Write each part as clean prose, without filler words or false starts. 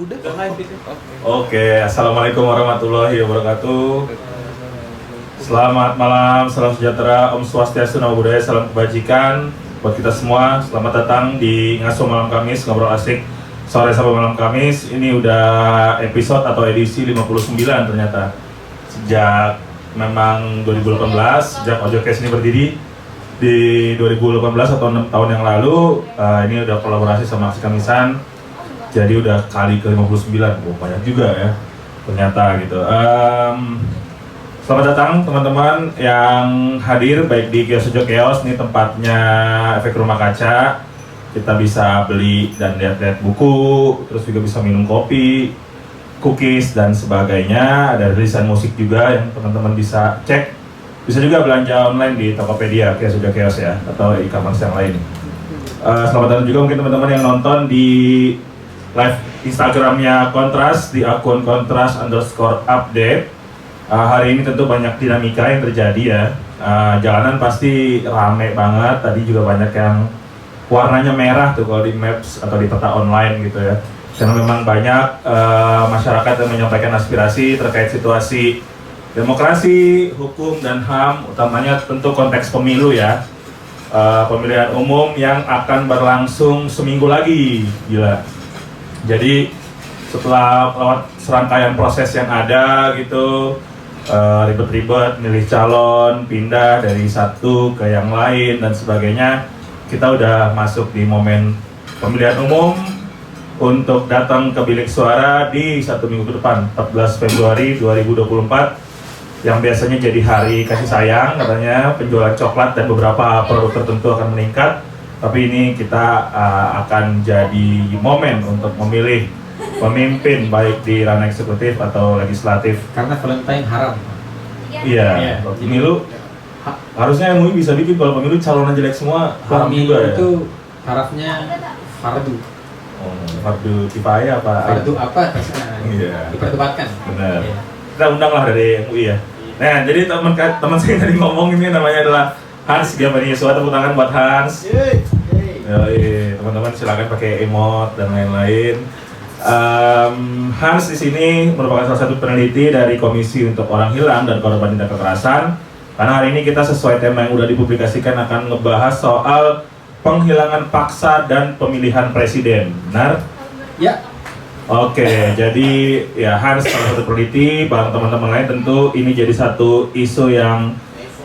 Udah live itu. Oke, assalamualaikum warahmatullahi wabarakatuh. Selamat malam, salam sejahtera, Om Swastiastu, Namo Buddhaya, salam kebajikan buat kita semua. Selamat datang di Ngaso Malam Kamis, ngobrol asik sore sampai malam Kamis. Ini udah episode atau edisi 59 ternyata. Sejak memang 2018, sejak Ojokes ini berdiri di 2018 atau 6 tahun yang lalu. Ini udah kolaborasi sama Aksi Kamisan. Jadi udah kali ke 59, banyak juga ya ternyata gitu. Selamat datang teman-teman yang hadir baik di Kios Sojo Keos, ini tempatnya efek rumah kaca. Kita bisa beli dan lihat-lihat buku, terus juga bisa minum kopi, cookies dan sebagainya. Ada rilisan musik juga yang teman-teman bisa cek. Bisa juga belanja online di Tokopedia Kios Sojo Keos ya, atau e-commerce yang lain. Selamat datang juga mungkin teman-teman yang nonton di live Instagramnya Kontras di akun kontras_update. Hari ini tentu banyak dinamika yang terjadi ya. Jalanan pasti rame banget. Tadi juga banyak yang warnanya merah tuh kalau di maps atau di peta online gitu ya. Karena memang banyak masyarakat yang menyampaikan aspirasi terkait situasi demokrasi, hukum dan HAM, utamanya tentu konteks pemilu ya. Pemilihan umum yang akan berlangsung seminggu lagi, gila. Jadi setelah lewat serangkaian proses yang ada gitu, ribet-ribet, milih calon, pindah dari satu ke yang lain dan sebagainya, kita udah masuk di momen pemilihan umum untuk datang ke bilik suara di 1 minggu ke depan, 14 Februari 2024, yang biasanya jadi hari kasih sayang katanya, penjualan coklat dan beberapa produk tertentu akan meningkat. Tapi ini kita akan jadi momen untuk memilih pemimpin baik di ranah eksekutif atau legislatif. Karena Valentine haram. Iya, pemilu harusnya MUI bisa bikin kalau pemilu calon jelek semua haram Pemilu juga ya. itu tarafnya fardu. Fardu kifayah apa? Fardu apa terserah. Iya. Diperdebatkan. Benar. Iya. Kita undang lah dari MUI ya. Nah, jadi teman saya tadi ngomong ini namanya adalah Hans Giamani Yesua, tepuk tangan buat Hans. Teman-teman silakan pakai emot dan lain-lain. Hans di sini merupakan salah satu peneliti dari Komisi untuk Orang Hilang dan Korban Tindak Kekerasan. Karena hari ini kita sesuai tema yang udah dipublikasikan akan ngebahas soal penghilangan paksa dan pemilihan presiden. Benar? Ya. Oke, jadi ya Hans salah satu peneliti, bareng teman-teman lain tentu ini jadi satu isu yang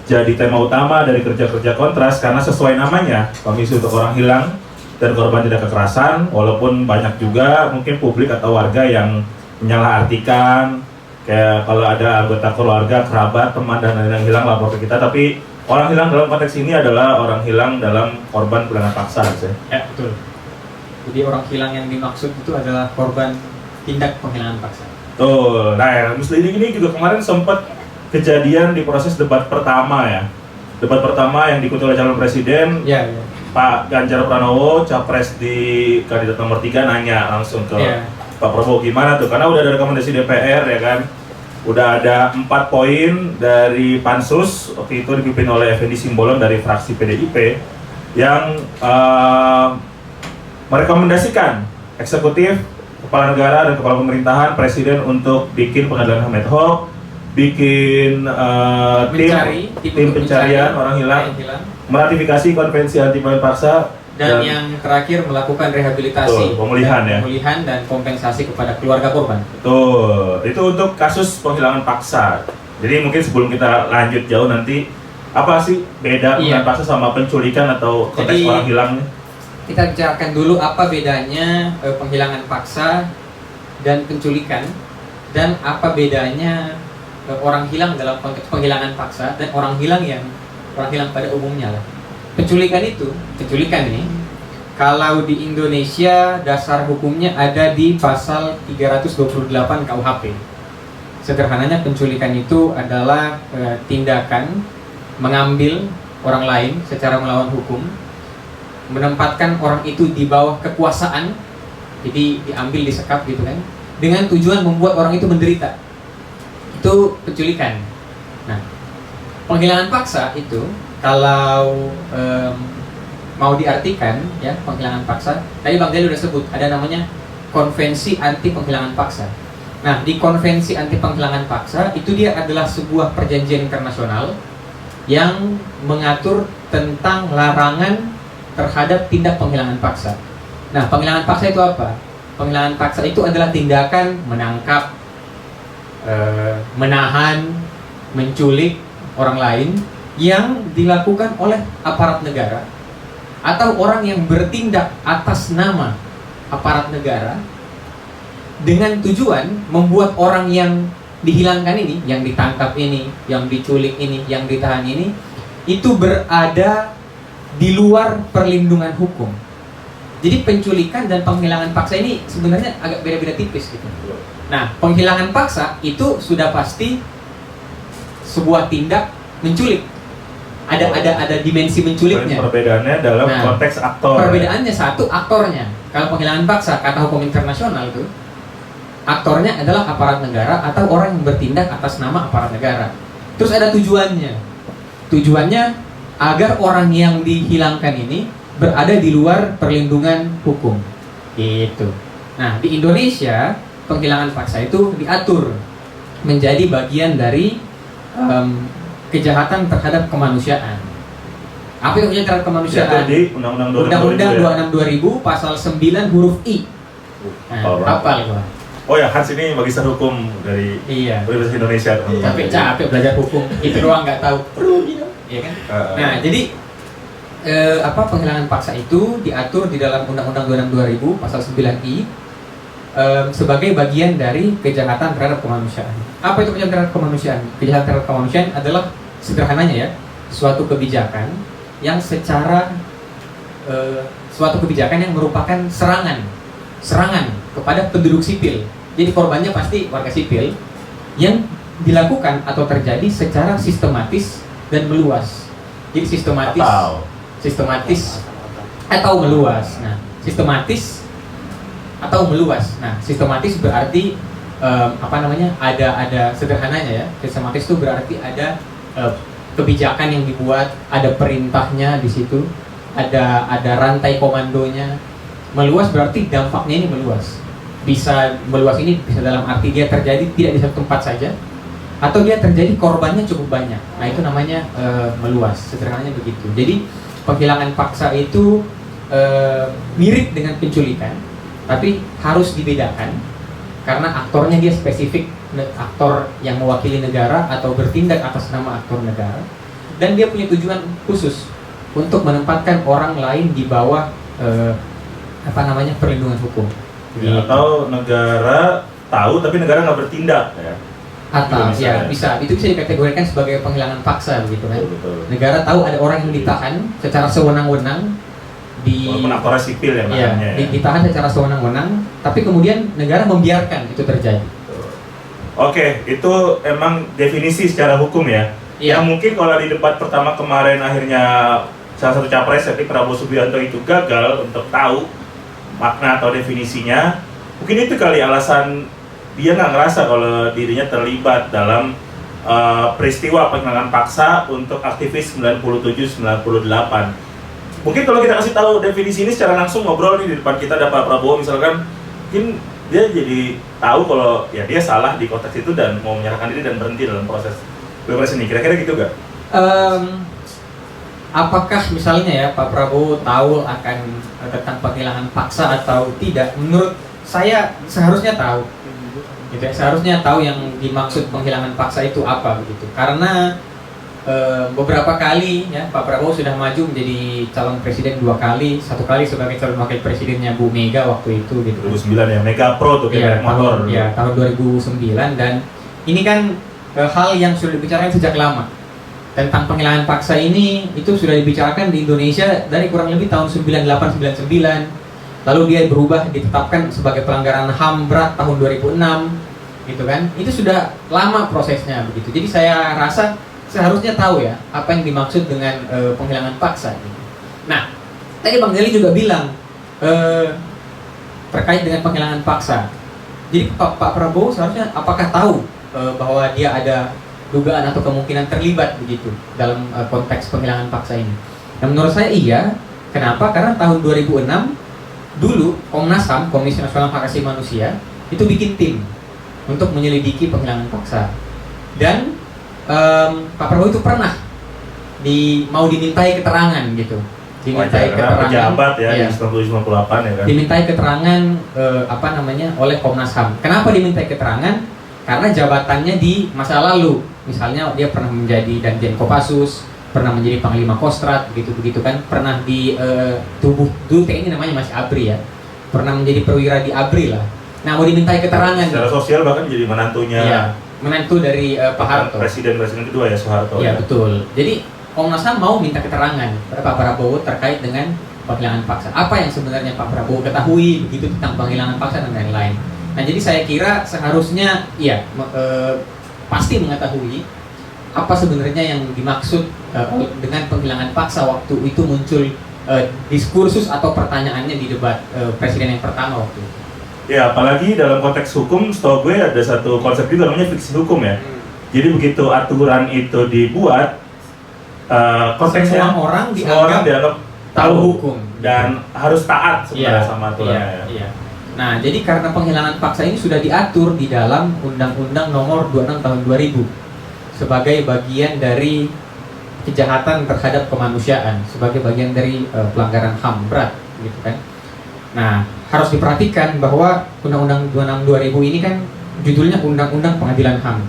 jadi tema utama dari kerja-kerja Kontras karena sesuai namanya, Komisi untuk Orang Hilang dan Korban Tindak Kekerasan. Walaupun banyak juga mungkin publik atau warga yang menyalahartikan, kayak kalau ada anggota keluarga, kerabat, teman dan lain-lain yang hilang lapor ke kita, tapi orang hilang dalam konteks ini adalah orang hilang dalam korban penghilangan paksa. Ya, betul. Jadi orang hilang yang dimaksud itu adalah korban tindak penghilangan paksa. Tuh, nah Muslidik ini juga kemarin sempat kejadian di proses debat pertama ya. Debat pertama yang diikuti oleh calon presiden, Ya, ya. Pak Ganjar Pranowo, capres di kandidat nomor 3 nanya langsung ke Pak Prabowo gimana tuh, karena udah ada rekomendasi DPR ya kan. Udah ada 4 poin dari Pansus, waktu itu dipimpin oleh Effendi Simbolon dari fraksi PDIP yang merekomendasikan eksekutif, kepala negara dan kepala pemerintahan, presiden untuk bikin pengadilan HAM ad hoc, bikin tim pencarian orang hilang, meratifikasi konvensi anti penghilangan paksa, dan yang terakhir melakukan rehabilitasi, pemulihan ya, pemulihan dan kompensasi kepada keluarga korban. Betul, itu untuk kasus penghilangan paksa. Jadi mungkin sebelum kita lanjut jauh nanti, apa sih beda penghilangan paksa sama penculikan atau konteks orang hilang? Kita bicarakan dulu apa bedanya penghilangan paksa dan penculikan, dan apa bedanya orang hilang dalam konteks penghilangan paksa dan orang hilang pada umumnya lah. Penculikan ini kalau di Indonesia dasar hukumnya ada di pasal 328 KUHP. Sederhananya penculikan itu adalah tindakan mengambil orang lain secara melawan hukum, menempatkan orang itu di bawah kekuasaan, jadi diambil, disekap gitu kan, dengan tujuan membuat orang itu menderita. Itu penculikan. Nah, penghilangan paksa itu kalau mau diartikan ya, penghilangan paksa, tadi Bang Deli udah sebut ada namanya konvensi anti penghilangan paksa. Nah, di konvensi anti penghilangan paksa itu dia adalah sebuah perjanjian internasional yang mengatur tentang larangan terhadap tindak penghilangan paksa. Nah, penghilangan paksa itu apa? Penghilangan paksa itu adalah tindakan menangkap, menahan, menculik orang lain yang dilakukan oleh aparat negara atau orang yang bertindak atas nama aparat negara dengan tujuan membuat orang yang dihilangkan ini, yang ditangkap ini, yang diculik ini, yang ditahan ini, itu berada di luar perlindungan hukum. Jadi penculikan dan penghilangan paksa ini sebenarnya agak beda-beda tipis gitu. Nah, penghilangan paksa itu sudah pasti sebuah tindak menculik. Ada dimensi menculiknya. Perbedaannya dalam konteks aktor. Perbedaannya satu, aktornya. Kalau penghilangan paksa, kata hukum internasional itu, aktornya adalah aparat negara atau orang yang bertindak atas nama aparat negara. Terus ada tujuannya. Tujuannya agar orang yang dihilangkan ini berada di luar perlindungan hukum. Gitu. Nah, di Indonesia penghilangan paksa itu diatur menjadi bagian dari kejahatan terhadap kemanusiaan. Apa itu kejahatan terhadap kemanusiaan? Diatur di Undang-Undang 26 pasal 9 huruf I. Nah, hafal gua. Oh ya, Hans ini magister hukum dari Universitas Indonesia. Capek belajar hukum. Itu doang nggak tahu. Iya kan? Nah, jadi penghilangan paksa itu diatur di dalam Undang-Undang 26 2000 pasal 9I sebagai bagian dari kejahatan terhadap kemanusiaan. Apa itu kejahatan terhadap kemanusiaan? Kejahatan terhadap kemanusiaan adalah sederhananya ya, suatu kebijakan yang suatu kebijakan yang merupakan serangan kepada penduduk sipil. Jadi korbannya pasti warga sipil yang dilakukan atau terjadi secara sistematis dan meluas. Jadi sistematis atau meluas. Nah, sistematis atau meluas. Nah, sistematis berarti ada sederhananya ya. Sistematis itu berarti ada kebijakan yang dibuat, ada perintahnya di situ, ada rantai komandonya. Meluas berarti dampaknya ini meluas. Meluas ini bisa dalam arti dia terjadi tidak di satu tempat saja, atau dia terjadi korbannya cukup banyak. Nah, itu namanya meluas. Sederhananya begitu. Jadi penghilangan paksa itu mirip dengan penculikan, tapi harus dibedakan karena aktornya dia spesifik, aktor yang mewakili negara atau bertindak atas nama aktor negara, dan dia punya tujuan khusus untuk menempatkan orang lain di bawah perlindungan hukum. Ya, atau negara tahu tapi negara nggak bertindak ya. Atau ya bisa dikategorikan sebagai penghilangan paksa begitu kan. Betul. Negara tahu ada orang yang ditahan secara sewenang-wenang aktor sipil yang namanya ya. Ditahan secara sewenang-wenang, tapi kemudian negara membiarkan itu terjadi. Oke, itu emang definisi secara hukum ya. Iya. Yang mungkin kalau di debat pertama kemarin akhirnya salah satu capres seperti Prabowo Subianto itu gagal untuk tahu makna atau definisinya. Mungkin itu kali alasan dia nggak ngerasa kalau dirinya terlibat dalam peristiwa penghilangan paksa untuk aktivis 97-98. Mungkin kalau kita kasih tahu definisi ini secara langsung ngobrol nih di depan kita ada Pak Prabowo misalkan, mungkin dia jadi tahu kalau ya dia salah di konteks itu dan mau menyerahkan diri dan berhenti dalam proses pilpres ini. Kira-kira gitu nggak? Apakah misalnya ya Pak Prabowo tahu akan tentang penghilangan paksa atau tidak? Menurut saya seharusnya tahu. Gitu ya, seharusnya tahu yang dimaksud penghilangan paksa itu apa begitu. Karena beberapa kali ya Pak Prabowo sudah maju menjadi calon presiden 2 kali, 1 kali sebagai calon wakil presidennya Bu Mega waktu itu gitu. 2009 ya, Mega Pro tuh kayak motor. Tahun 2009, dan ini kan hal yang sudah dibicarakan sejak lama. Tentang penghilangan paksa ini itu sudah dibicarakan di Indonesia dari kurang lebih tahun 98-99. Lalu dia berubah ditetapkan sebagai pelanggaran HAM berat tahun 2006 gitu kan. Itu sudah lama prosesnya begitu. Jadi saya rasa seharusnya tahu ya apa yang dimaksud dengan penghilangan paksa. Nah, tadi Bang Deli juga bilang terkait dengan penghilangan paksa. Jadi Pak Prabowo seharusnya apakah tahu bahwa dia ada dugaan atau kemungkinan terlibat begitu dalam konteks penghilangan paksa ini? Nah, menurut saya iya. Kenapa? Karena tahun 2006 dulu Komnas HAM, Komisi Nasional Hak Asasi Manusia, itu bikin tim untuk menyelidiki penghilangan paksa. Dan Pak Prabowo itu pernah mau dimintai keterangan gitu. Dimintai keterangan pejabat ya, iya, di 1998 ya kan. dimintai keterangan oleh Komnas HAM. Kenapa dimintai keterangan? Karena jabatannya di masa lalu. Misalnya dia pernah menjadi Danjen Kopassus, pernah menjadi Panglima Kostrad, begitu kan, pernah di tubuh dulu TNI namanya masih ABRI ya, pernah menjadi perwira di ABRI lah. Nah, mau dimintai keterangan. Secara sosial bahkan jadi menantunya. Iya, menantu dari Pak Harto. Presiden kedua ya, Soeharto. Iya, ya. betul. Jadi Komnas HAM mau minta keterangan kepada Pak Prabowo terkait dengan penghilangan paksa. Apa yang sebenarnya Pak Prabowo ketahui begitu tentang penghilangan paksa dan lain-lain. Nah, jadi saya kira seharusnya pasti mengetahui apa sebenarnya yang dimaksud dengan penghilangan paksa waktu itu muncul diskursus atau pertanyaannya di debat presiden yang pertama waktu itu. Ya, apalagi dalam konteks hukum, setahu gue ada satu konsep juga namanya fiksi hukum ya. Jadi begitu aturan itu dibuat, konteksnya semua orang dianggap tahu hukum dan harus taat sebenarnya sama aturannya. Iya. Nah, jadi karena penghilangan paksa ini sudah diatur di dalam Undang-Undang Nomor 26 Tahun 2000 sebagai bagian dari kejahatan terhadap kemanusiaan, sebagai bagian dari pelanggaran HAM berat, gitu kan. Nah, harus diperhatikan bahwa Undang-Undang 26 2000 ini kan judulnya Undang-Undang Pengadilan HAM.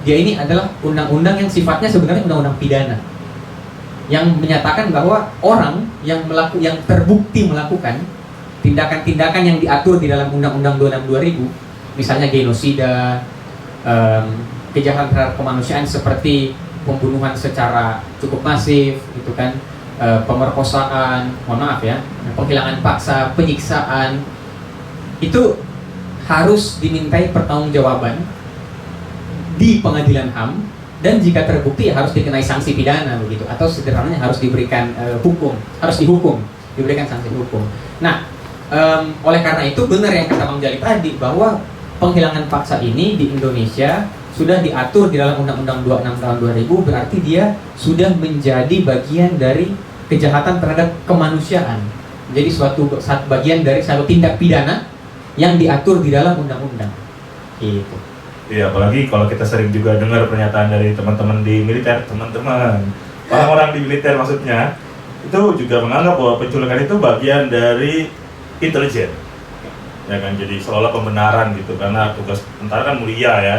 Dia ini adalah undang-undang yang sifatnya sebenarnya undang-undang pidana, yang menyatakan bahwa orang yang terbukti melakukan tindakan-tindakan yang diatur di dalam Undang-Undang 26 2000, misalnya genosida, kejahatan terhadap kemanusiaan seperti pembunuhan secara cukup masif, gitu kan, pemerkosaan, mohon maaf ya, penghilangan paksa, penyiksaan, itu harus dimintai pertanggungjawaban di pengadilan HAM, dan jika terbukti harus dikenai sanksi pidana begitu, atau sederhananya harus diberikan diberikan sanksi hukum. Nah, oleh karena itu benar yang kata Bang Jali tadi bahwa penghilangan paksa ini di Indonesia sudah diatur di dalam Undang-Undang 26 tahun 2000, berarti dia sudah menjadi bagian dari kejahatan terhadap kemanusiaan. Jadi satu bagian dari satu tindak pidana yang diatur di dalam undang-undang. Gitu. Iya, apalagi kalau kita sering juga dengar pernyataan dari teman-teman di militer, orang-orang di militer maksudnya, itu juga menganggap bahwa penculikan itu bagian dari intelijen. Ya kan, jadi seolah pembenaran gitu, karena tugas tentara kan mulia ya,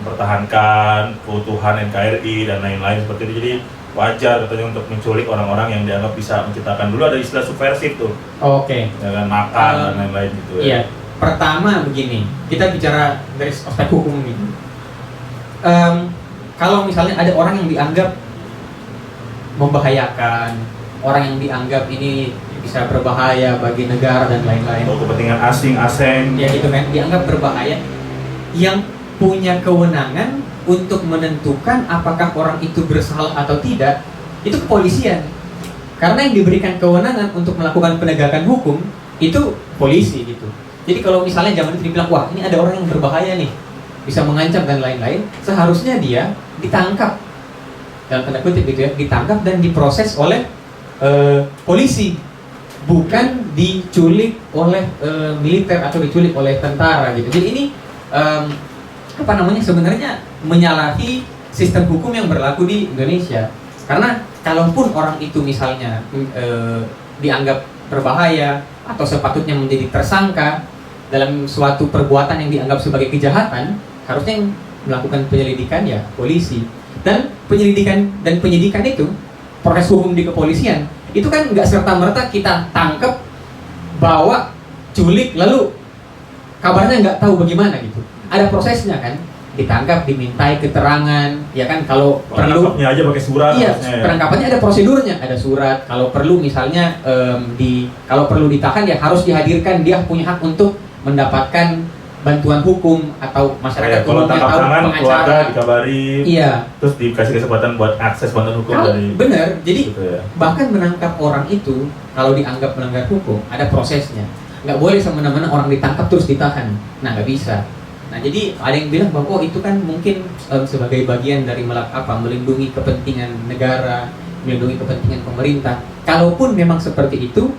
mempertahankan keutuhan NKRI dan lain-lain seperti itu. Jadi wajar katanya untuk menculik orang-orang yang dianggap bisa menciptakan, dulu ada istilah subversif tuh. Oke. Ya kan, makar dan lain-lain gitu ya. Iya. Pertama begini, kita bicara dari aspek hukum ini. Kalau misalnya ada orang yang dianggap membahayakan, orang yang dianggap ini bisa berbahaya bagi negara dan lain-lain, Atau kepentingan asing, ya gitu kan, dianggap berbahaya, yang punya kewenangan untuk menentukan apakah orang itu bersalah atau tidak, itu kepolisian. Karena yang diberikan kewenangan untuk melakukan penegakan hukum itu polisi gitu. Jadi kalau misalnya zaman itu dibilang, wah ini ada orang yang berbahaya nih, bisa mengancam dan lain-lain, seharusnya dia ditangkap, dalam tanda kutip gitu ya, ditangkap dan diproses oleh polisi, bukan diculik oleh militer atau diculik oleh tentara gitu. Jadi ini sebenarnya menyalahi sistem hukum yang berlaku di Indonesia. Karena kalaupun orang itu misalnya dianggap berbahaya atau sepatutnya menjadi tersangka dalam suatu perbuatan yang dianggap sebagai kejahatan, harusnya yang melakukan penyelidikan ya polisi. Dan penyidikan itu, proses hukum di kepolisian itu kan nggak serta-merta kita tangkap, bawa, culik, lalu kabarnya nggak tahu bagaimana gitu. Ada prosesnya kan, ditangkap, dimintai keterangan, ya kan, kalau perlu. Penangkapnya aja pakai surat. Iya, penangkapannya ada prosedurnya, ada surat. Kalau perlu misalnya kalau perlu ditahan ya harus dihadirkan, dia punya hak untuk mendapatkan bantuan hukum atau masyarakat kalau umumnya tahu keluarga pengacara, dikabari, iya, terus dikasih kesempatan buat akses bantuan hukum dari. Bener, jadi gitu ya. bahkan menangkap orang itu kalau dianggap melanggar hukum ada prosesnya, nggak boleh semena-mena orang ditangkap terus ditahan, nah nggak bisa. Nah jadi ada yang bilang bahwa itu kan mungkin sebagai bagian dari melindungi kepentingan negara, melindungi kepentingan pemerintah. Kalaupun memang seperti itu,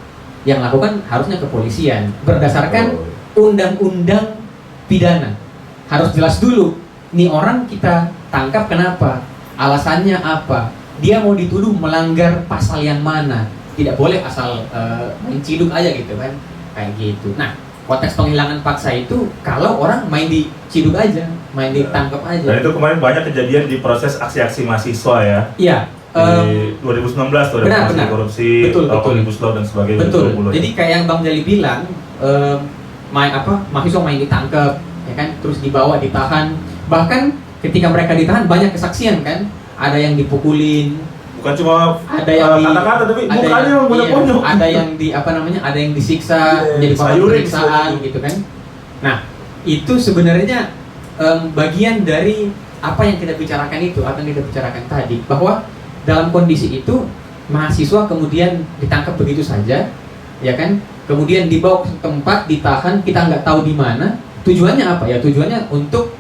yang lakukan harusnya kepolisian berdasarkan undang-undang pidana. Harus jelas dulu, nih orang kita tangkap kenapa, alasannya apa, dia mau dituduh melanggar pasal yang mana. Tidak boleh asal menciduk aja gitu kan, kayak gitu. Nah, konteks penghilangan paksa itu kalau orang main diciduk aja, main ditangkap aja. Dan itu kemarin banyak kejadian di proses aksi-aksi mahasiswa ya. Iya. Di 2019 tuh ada Benar. korupsi, Betul. Omnibus Law dan sebagainya. Betul. 2020, Jadi kayak yang Bang Jali bilang, mahasiswa main ditangkap, ya kan, terus dibawa, ditahan. Bahkan ketika mereka ditahan banyak kesaksian kan, ada yang dipukulin, bukan cuma ada yang kata-kata tapi ada mukanya yang, yang banyak-banyak. ada yang di ada yang disiksa, menjadi korban sayurin, penyiksaan gitu kan. Nah, itu sebenarnya bagian dari apa yang kita bicarakan itu, apa yang kita bicarakan tadi, bahwa dalam kondisi itu mahasiswa kemudian ditangkap begitu saja, ya kan? Kemudian dibawa ke tempat, ditahan, kita nggak tahu di mana. Tujuannya apa ya? Tujuannya untuk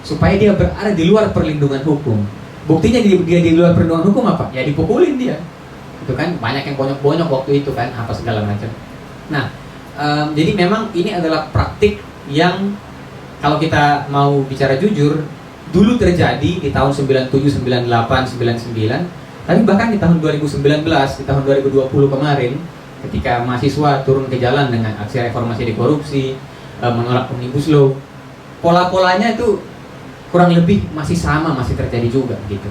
supaya dia berada di luar perlindungan hukum. Buktinya dia di luar perlindungan hukum apa? Ya dipukulin dia. Itu kan banyak yang bonyok-bonyok waktu itu kan, apa segala macam. Nah, jadi memang ini adalah praktik yang kalau kita mau bicara jujur, dulu terjadi di tahun 97, 98, 99. Tapi bahkan di tahun 2019, di tahun 2020 kemarin, ketika mahasiswa turun ke jalan dengan aksi reformasi di korupsi, menolak Omnibus Law, pola-polanya itu kurang lebih masih sama, masih terjadi juga gitu.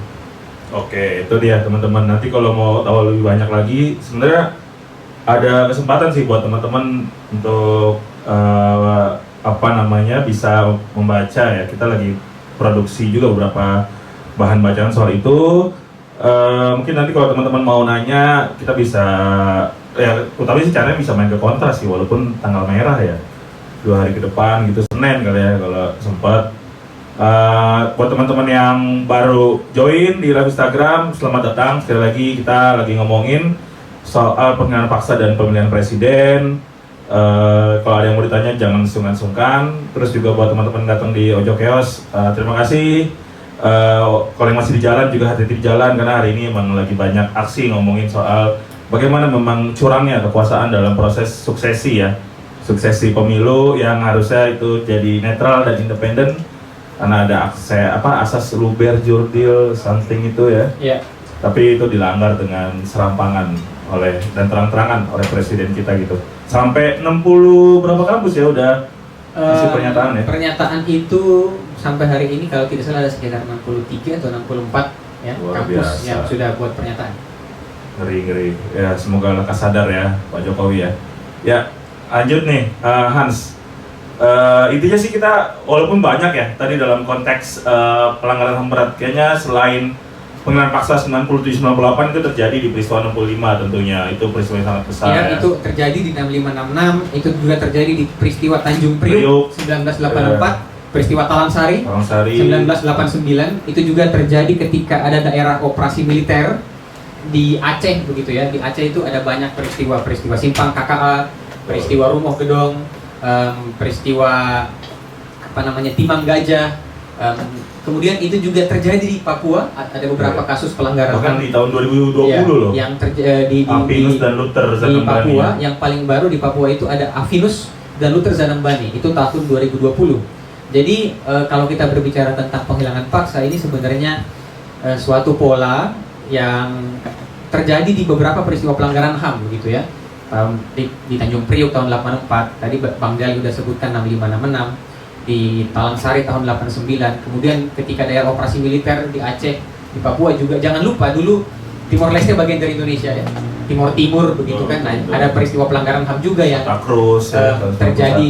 Oke, itu dia teman-teman. Nanti kalau mau tahu lebih banyak lagi, sebenarnya ada kesempatan sih buat teman-teman untuk bisa membaca ya. Kita lagi produksi juga beberapa bahan bacaan soal itu. Mungkin nanti kalau teman-teman mau nanya, kita bisa ya, utamanya sih caranya bisa main ke Kontras sih, walaupun tanggal merah ya, 2 hari ke depan gitu, Senin kali ya kalau sempat. Buat teman-teman yang baru join di live Instagram, selamat datang. Sekali lagi kita lagi ngomongin soal penghinaan paksa dan pemilihan presiden. Kalau ada yang mau ditanya jangan sungkan-sungkan. Terus juga buat teman-teman datang di Ojo Chaos, terima kasih. Kalau yang masih di jalan juga hati-hati di jalan, karena hari ini emang lagi banyak aksi ngomongin soal bagaimana memang curangnya kekuasaan dalam proses suksesi ya, suksesi pemilu yang harusnya itu jadi netral dan independen, karena ada asas Luber Jurdil something itu ya. Yeah. Tapi itu dilanggar dengan serampangan dan terang-terangan oleh presiden kita gitu. Sampai 60 berapa kampus ya udah isi pernyataan ya. Pernyataan itu sampai hari ini kalau tidak salah ada sekitar 63 atau 64 ya, Luar kampus biasa. yang sudah buat pernyataan. Ngeri. Ya semoga lekas sadar ya Pak Jokowi ya. Ya lanjut nih Hans. Intinya sih kita walaupun banyak ya tadi dalam konteks pelanggaran HAM berat, kayaknya selain penghinaan paksa 97-98 itu terjadi di peristiwa 65 tentunya, itu peristiwa yang sangat besar Ya, ya. itu terjadi di 6566, itu juga terjadi di peristiwa Tanjung Priuk 1984, peristiwa Talang Sari 1989, itu juga terjadi ketika ada daerah operasi militer di Aceh begitu ya. Di Aceh itu ada banyak peristiwa Simpang KKA, peristiwa Rumah Gedong, peristiwa Timang Gajah. Kemudian itu juga terjadi di Papua, ada beberapa kasus pelanggaran bahkan HAM. di tahun 2020 Ya, loh. yang terjadi di Afinus dan Luther di Zanembani. Papua, yang paling baru di Papua itu ada Afinus dan Luther Zanembani, itu tahun 2020. Jadi kalau kita berbicara tentang penghilangan paksa, ini sebenarnya suatu pola yang terjadi di beberapa peristiwa pelanggaran HAM begitu ya. Di Tanjung Priuk tahun 84, tadi Bang Jali udah sebutkan 6566, di Talang Sari tahun 89, kemudian ketika daerah operasi militer di Aceh, di Papua juga. Jangan lupa dulu Timor Leste bagian dari Indonesia ya, Timur Timur begitu kan. Nah, ada peristiwa pelanggaran HAM juga yang terjadi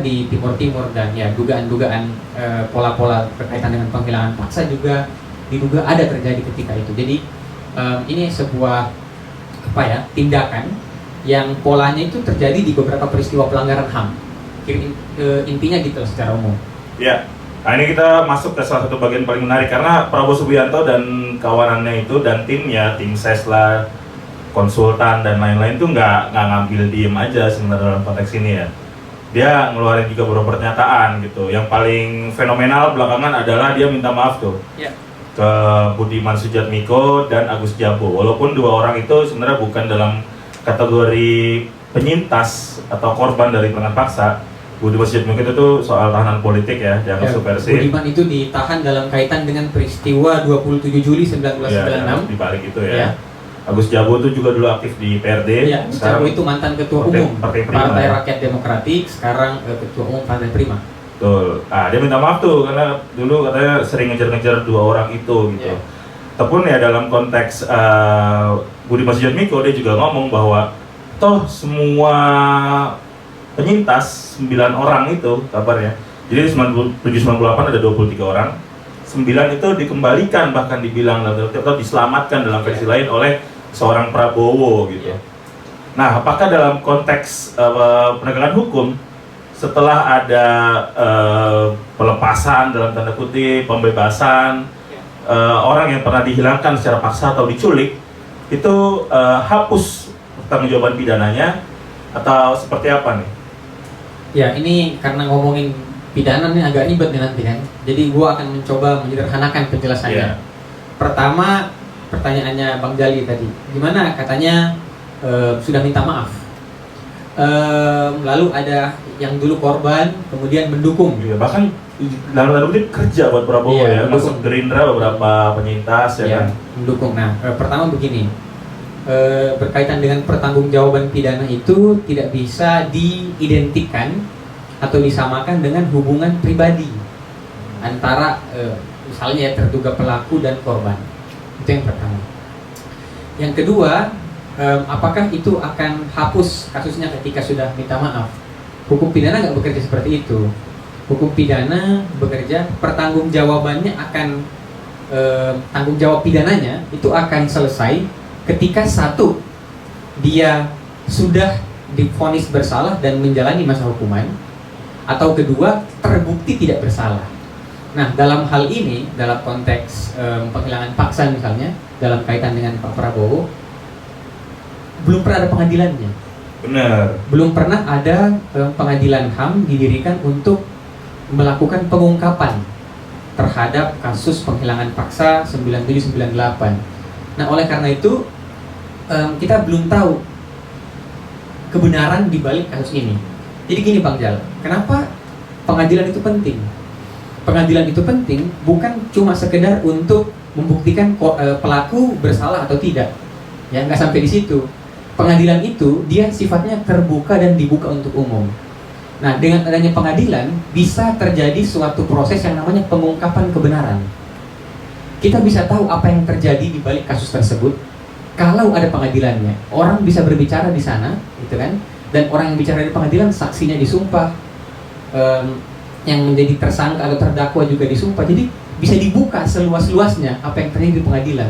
di Timur Timur, dan ya dugaan-dugaan pola-pola berkaitan dengan penghilangan paksa juga diduga ada terjadi ketika itu. Jadi ini sebuah tindakan yang polanya itu terjadi di beberapa peristiwa pelanggaran HAM. Intinya gitu secara umum. Ya, nah ini kita masuk ke salah satu bagian paling menarik, karena Prabowo Subianto dan kawanannya itu dan timnya, tim ses lah, konsultan dan lain-lain itu nggak ngambil diem aja sebenarnya dalam konteks ini ya. Dia ngeluarin juga beberapa pernyataan gitu. Yang paling fenomenal belakangan adalah dia minta maaf tuh ke Budiman Sujatmiko dan Agus Jabo. Walaupun dua orang itu sebenarnya bukan dalam kategori penyintas atau korban dari penghilangan paksa, Budiman Sujatmiko itu tuh soal tahanan politik ya, dianggap subversif. Budiman itu ditahan dalam kaitan dengan peristiwa 27 Juli 1996. Ya, di balik itu ya. Agus Jabo itu juga dulu aktif di PRD. Ya, Agus Jabo itu mantan ketua umum Partai Prima, Partai Rakyat Demokratik, sekarang ketua umum Partai Prima. Betul. Dia minta maaf tuh karena dulu katanya sering ngejar-ngejar dua orang itu gitu. Ataupun ya dalam konteks Budiman Sujatmiko dia juga ngomong bahwa toh semua penyintas 9 orang itu kabarnya. Jadi 97-98 ada 23 orang. 9 itu dikembalikan, bahkan dibilang atau diselamatkan dalam versi lain oleh seorang Prabowo gitu. Nah, apakah dalam konteks penegakan hukum setelah ada pelepasan dalam tanda kutip, pembebasan orang yang pernah dihilangkan secara paksa atau diculik itu hapus pertanggungjawaban pidananya atau seperti apa nih? Ya, ini karena ngomongin pidana ini agak ribet nih nanti kan. Jadi gua akan mencoba menyederhanakan penjelasannya. Pertama, pertanyaannya Bang Jali tadi, gimana katanya sudah minta maaf. Lalu ada yang dulu korban, kemudian mendukung. Ya, bahkan dalam tanda kutip kerja buat Prabowo ya, masuk Gerindra beberapa penyintas ya kan. Mendukung. Nah, pertama begini. Berkaitan dengan pertanggungjawaban pidana itu tidak bisa diidentikan atau disamakan dengan hubungan pribadi antara misalnya terduga pelaku dan korban. Itu yang pertama. Yang kedua, apakah itu akan hapus kasusnya ketika sudah minta maaf? Hukum pidana nggak bekerja seperti itu. Hukum pidana bekerja, pertanggungjawabannya akan tanggung jawab pidananya itu akan selesai ketika satu, dia sudah divonis bersalah dan menjalani masa hukuman, atau kedua, terbukti tidak bersalah. Nah, dalam hal ini, dalam konteks penghilangan paksa misalnya, dalam kaitan dengan Pak Prabowo, belum pernah ada pengadilannya. Benar. Belum pernah ada pengadilan HAM didirikan untuk melakukan pengungkapan terhadap kasus penghilangan paksa 97-98. Nah, oleh karena itu, kita belum tahu kebenaran di balik kasus ini. Jadi gini Bang Jal, kenapa pengadilan itu penting? Pengadilan itu penting bukan cuma sekedar untuk membuktikan pelaku bersalah atau tidak. Ya, nggak sampai di situ. Pengadilan itu dia sifatnya terbuka dan dibuka untuk umum. Nah, dengan adanya pengadilan bisa terjadi suatu proses yang namanya pengungkapan kebenaran. Kita bisa tahu apa yang terjadi di balik kasus tersebut kalau ada pengadilannya. Orang bisa berbicara di sana, gitu kan? Dan orang yang bicara di pengadilan, saksinya disumpah, yang menjadi tersangka atau terdakwa juga disumpah. Jadi bisa dibuka seluas-luasnya apa yang terjadi di pengadilan.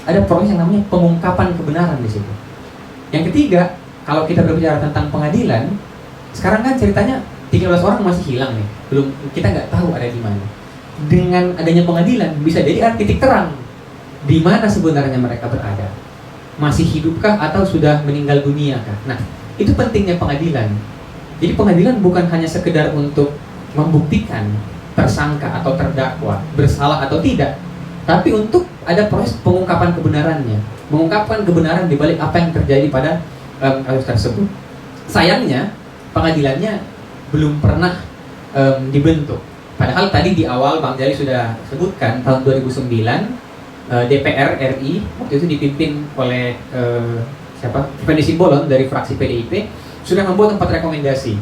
Ada proses yang namanya pengungkapan kebenaran di situ. Yang ketiga, kalau kita berbicara tentang pengadilan, sekarang kan ceritanya 13 orang masih hilang nih, kita nggak tahu ada di mana. Dengan adanya pengadilan bisa jadi titik terang di mana sebenarnya mereka berada. Masih hidupkah atau sudah meninggal dunia kah? Nah, itu pentingnya pengadilan. Jadi pengadilan bukan hanya sekedar untuk membuktikan tersangka atau terdakwa bersalah atau tidak, tapi untuk ada proses pengungkapan kebenarannya, mengungkapkan kebenaran di balik apa yang terjadi pada kasus tersebut. Sayangnya pengadilannya belum pernah dibentuk. Padahal tadi di awal Bang Jali sudah sebutkan tahun 2009 DPR RI waktu itu dipimpin oleh Effendi Simbolon dari fraksi PDIP sudah membuat 4 rekomendasi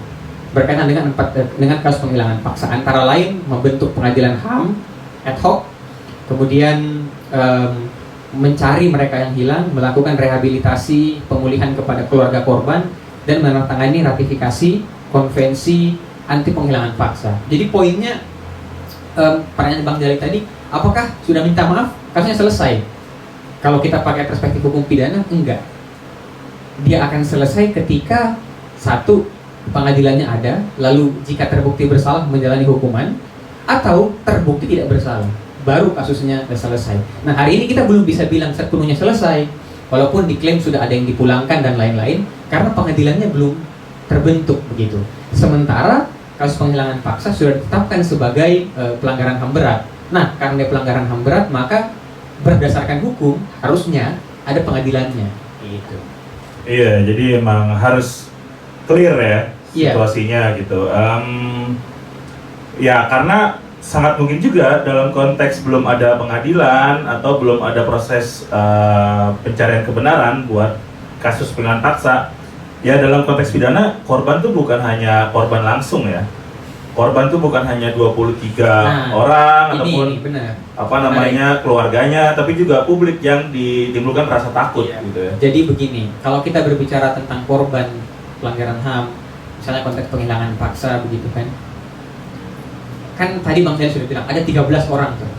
berkaitan dengan kasus penghilangan paksa, antara lain membentuk pengadilan HAM ad hoc, kemudian mencari mereka yang hilang, melakukan rehabilitasi pemulihan kepada keluarga korban, dan menandatangani ratifikasi konvensi anti penghilangan paksa. Jadi poinnya pertanyaan Bang Jali tadi, apakah sudah minta maaf kasusnya selesai? Kalau kita pakai perspektif hukum pidana, enggak. Dia akan selesai ketika satu, pengadilannya ada, lalu jika terbukti bersalah menjalani hukuman, atau terbukti tidak bersalah, baru kasusnya selesai. Nah, hari ini kita belum bisa bilang sepenuhnya selesai, walaupun diklaim sudah ada yang dipulangkan dan lain-lain, karena pengadilannya belum terbentuk begitu. Sementara kasus penghilangan paksa sudah ditetapkan sebagai pelanggaran HAM berat. Nah, karena dia pelanggaran HAM berat, maka berdasarkan hukum harusnya ada pengadilannya. Gitu. Iya, jadi emang harus clear ya Iya. situasinya gitu. Ya karena sangat mungkin juga dalam konteks belum ada pengadilan atau belum ada proses pencarian kebenaran buat kasus penghinaan paksa. Ya dalam konteks pidana korban tuh bukan hanya korban langsung ya. Korban tuh bukan hanya 23 orang ataupun ini benar. apa namanya keluarganya, tapi juga publik yang ditimbulkan rasa takut Iya. gitu ya. Jadi begini, kalau kita berbicara tentang korban pelanggaran HAM, misalnya konteks penghilangan paksa begitu kan tadi Bang Sel sudah bilang ada 13 orang tuh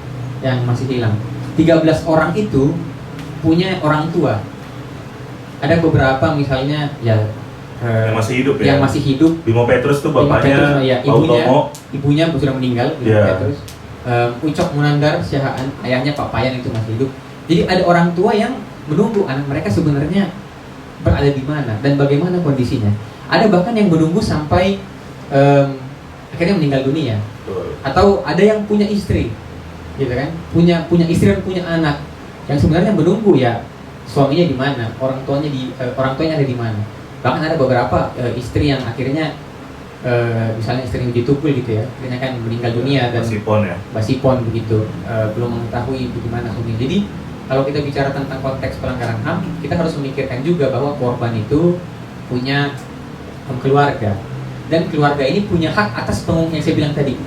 yang masih hilang. 13 orang itu punya orang tua. Ada beberapa misalnya ya Yang masih hidup ya. yang masih hidup. Bimo Petrus tuh Bimo bapaknya, Petrus, ya, Pak Utomo. ibunya sudah meninggal, Bimo Iya. Petrus. Ucok Munandar Syahaan, ayahnya Pak Payan itu masih hidup. Jadi ada orang tua yang menunggu anak mereka sebenarnya berada di mana dan bagaimana kondisinya. Ada bahkan yang menunggu sampai akhirnya meninggal dunia. Betul. Atau ada yang punya istri, gitu kan? Punya istri dan punya anak yang sebenarnya menunggu ya suaminya di mana, orang tuanya ada di mana. Bahkan ada beberapa istri yang akhirnya misalnya istri ditukul gitu ya, akhirnya kan meninggal dunia dan basipon begitu, belum mengetahui bagaimana suaminya. Jadi kalau kita bicara tentang konteks pelanggaran HAM, kita harus memikirkan juga bahwa korban itu punya keluarga dan keluarga ini punya hak atas yang saya bilang tadi,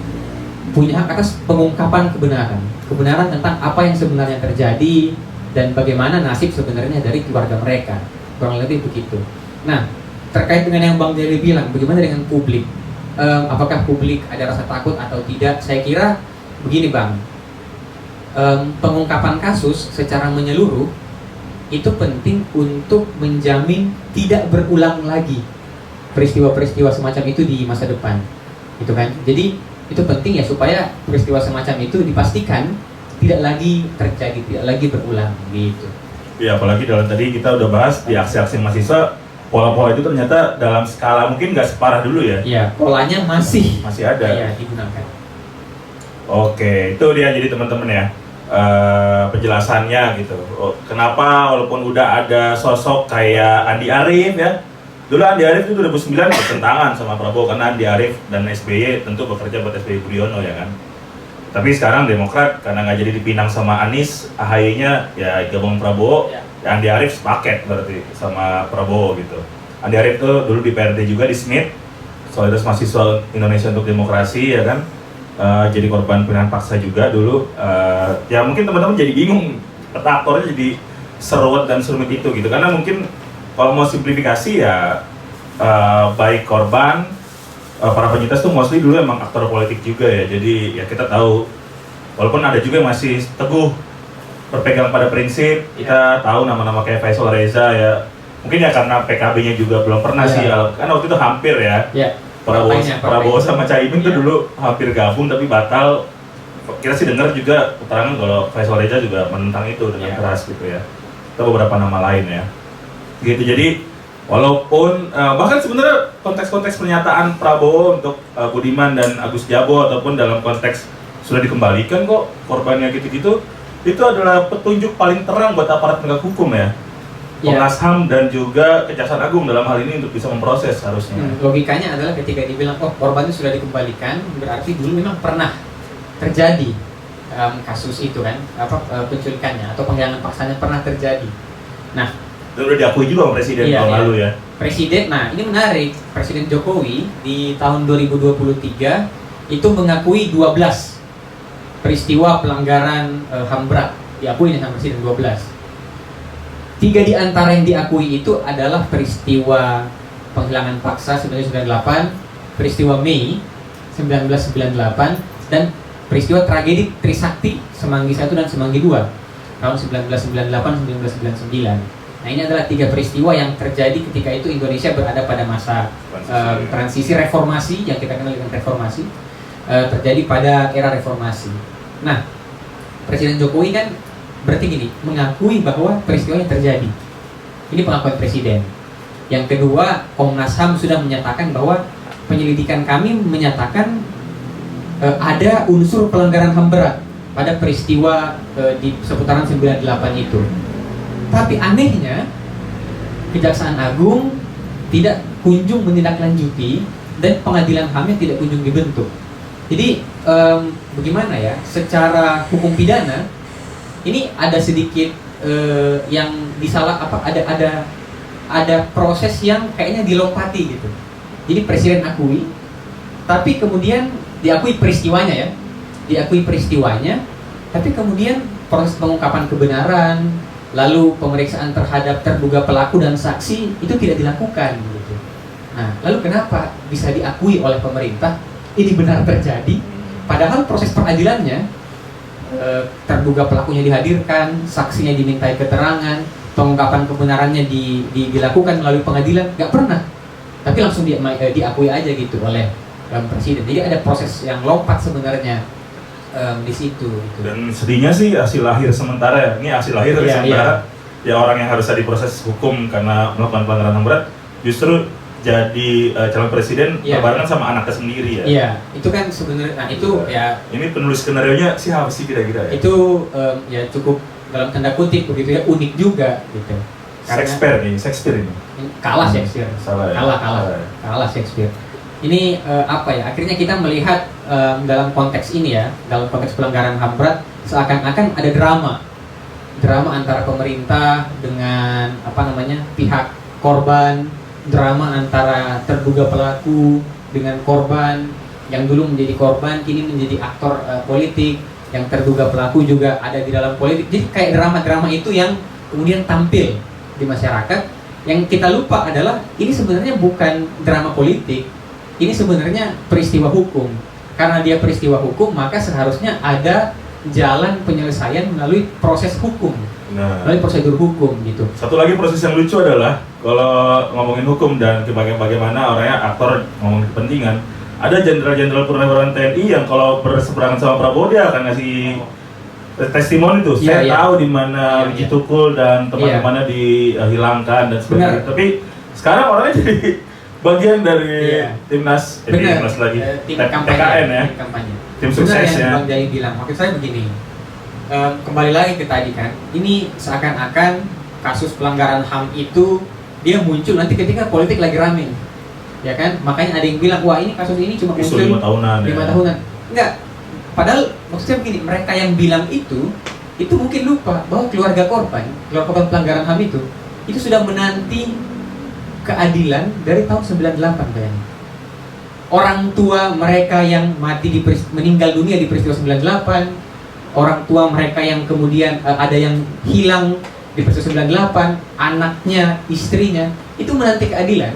punya hak atas pengungkapan kebenaran tentang apa yang sebenarnya terjadi dan bagaimana nasib sebenarnya dari keluarga mereka, kurang lebih begitu. Nah, terkait dengan yang Bang Deli bilang, bagaimana dengan publik? Apakah publik ada rasa takut atau tidak? Saya kira begini Bang, pengungkapan kasus secara menyeluruh itu penting untuk menjamin tidak berulang lagi peristiwa-peristiwa semacam itu di masa depan, gitu kan? Jadi itu penting ya supaya peristiwa semacam itu dipastikan tidak lagi terjadi, tidak lagi berulang, gitu. Ya apalagi dalam tadi kita udah bahas di aksi-aksi mahasiswa, pola-pola itu ternyata dalam skala mungkin nggak separah dulu ya. Iya, polanya masih ada. Iya, digunakan. Oke, itu dia jadi teman-teman ya. Penjelasannya gitu. Kenapa walaupun udah ada sosok kayak Andi Arief ya. Dulu Andi Arief itu 2009 bertentangan sama Prabowo karena Andi Arief dan SBY tentu bekerja buat SBY Budiono ya kan. Tapi sekarang Demokrat karena nggak jadi dipinang sama Anies, AHY-nya ya gabung Prabowo, ya Andi Arief sepaket berarti sama Prabowo gitu. Andi Arief tuh dulu di PRD juga di SMIT, Solidaritas Mahasiswa Indonesia untuk Demokrasi ya kan. Jadi korban penghinaan paksa juga dulu. Ya mungkin teman-teman jadi bingung peta aktornya jadi seruat dan serumit itu gitu karena mungkin kalau mau simplifikasi ya baik korban para penyintas tuh mostly dulu emang aktor politik juga ya, jadi ya kita tahu walaupun ada juga yang masih teguh berpegang pada prinsip. Kita tahu nama-nama kayak Faisal Reza ya, mungkin ya karena PKB-nya juga belum pernah sih kan waktu itu hampir ya. Prabowo sama Caimin tuh dulu hampir gabung tapi batal. Kita sih dengar juga keterangan kalau Faisal Reza juga menentang itu dengan keras gitu ya. Atau beberapa nama lain ya. Gitu, jadi walaupun bahkan sebenarnya konteks-konteks pernyataan Prabowo untuk Budiman dan Agus Jabo ataupun dalam konteks sudah dikembalikan kok korbannya gitu-gitu, itu adalah petunjuk paling terang buat aparat penegak hukum ya. Komnas HAM dan juga Kejaksaan Agung dalam hal ini untuk bisa memproses harusnya. Logikanya adalah ketika dibilang korban itu sudah dikembalikan, berarti dulu memang pernah terjadi kasus itu kan, penculikannya atau penghilangan paksanya pernah terjadi. Nah, itu udah diakui juga Presiden tahun lalu ya. Presiden, nah ini menarik, Presiden Jokowi di tahun 2023 itu mengakui 12 peristiwa pelanggaran HAM berat, diakui sama Presiden 12. 3 di antara yang diakui itu adalah peristiwa penghilangan paksa 1998, peristiwa Mei 1998, dan peristiwa tragedi Trisakti Semanggi 1 dan Semanggi 2 tahun 1998-1999. Nah ini adalah 3 peristiwa yang terjadi ketika itu Indonesia berada pada masa transisi reformasi yang kita kenal dengan reformasi, terjadi pada era reformasi. Nah, Presiden Jokowi kan berarti gini, mengakui bahwa peristiwanya terjadi. Ini pengakuan Presiden. Yang kedua, Komnas HAM sudah menyatakan bahwa penyelidikan kami menyatakan ada unsur pelanggaran HAM berat pada peristiwa di seputaran 98 itu. Tapi anehnya, Kejaksaan Agung tidak kunjung menindaklanjuti dan pengadilan HAM-nya tidak kunjung dibentuk. Jadi bagaimana ya? Secara hukum pidana ini ada sedikit yang ada proses yang kayaknya dilompati gitu. Jadi presiden akui, tapi kemudian diakui peristiwanya, tapi kemudian proses pengungkapan kebenaran, lalu pemeriksaan terhadap terduga pelaku dan saksi itu tidak dilakukan gitu. Nah, lalu kenapa bisa diakui oleh pemerintah ini benar terjadi, padahal proses peradilannya terduga pelakunya dihadirkan, saksinya dimintai keterangan, pengungkapan kebenarannya dilakukan melalui pengadilan, nggak pernah, tapi langsung diakui aja gitu oleh presiden. Jadi ada proses yang lompat sebenarnya di situ. Gitu. Dan sedihnya sih hasil lahir sementara ya. Ini hasil lahir dari sementara. Ya orang yang harusnya diproses hukum karena melakukan pelanggaran HAM berat justru jadi calon presiden berbarengan sama anaknya sendiri ya. Iya, itu kan sebenarnya. Nah itu ya. Ini penulis skenario-nya siapa sih kira-kira ya? Itu ya cukup dalam tanda kutip begitu ya, unik juga gitu. Shakespeare ini. Kalah Shakespeare. Salah ya? Kalah Shakespeare. Ini apa ya? Akhirnya kita melihat dalam konteks ini ya, dalam konteks pelanggaran HAM berat seakan-akan ada drama antara pemerintah dengan pihak korban, drama antara terduga pelaku dengan korban yang dulu menjadi korban kini menjadi aktor politik, yang terduga pelaku juga ada di dalam politik. Jadi kayak drama-drama itu yang kemudian tampil di masyarakat. Yang kita lupa adalah ini sebenarnya bukan drama politik. Ini sebenarnya peristiwa hukum. Karena dia peristiwa hukum, maka seharusnya ada jalan penyelesaian melalui proses hukum, melalui prosedur hukum gitu. Satu lagi proses yang lucu adalah kalau ngomongin hukum dan bagaimana orangnya aktor ngomongin kepentingan, ada jenderal-jenderal purnawirawan TNI yang kalau berseberangan sama Prabowo dia akan ngasih testimoni tuh. Saya tahu di mana biji tukul dan teman-temannya dihilangkan dan sebagainya. Tapi sekarang orangnya jadi bagian dari timnas, timnas lagi, tim TKN ya, tim kampanye. Tim sukses ya. Bang Jai bilang, maksud saya begini, kembali lagi ke tadi kan, ini seakan-akan kasus pelanggaran HAM itu dia muncul nanti ketika politik lagi rame, ya kan? Makanya ada yang bilang, wah ini kasus ini cuma muncul 5 tahunan. 5 tahunan. Enggak, padahal maksudnya begini, mereka yang bilang itu mungkin lupa bahwa keluarga korban pelanggaran HAM itu sudah menanti keadilan dari tahun 98 kayaknya. Orang tua mereka yang meninggal dunia di peristiwa 98, orang tua mereka yang kemudian ada yang hilang di peristiwa 98, anaknya, istrinya, itu menanti keadilan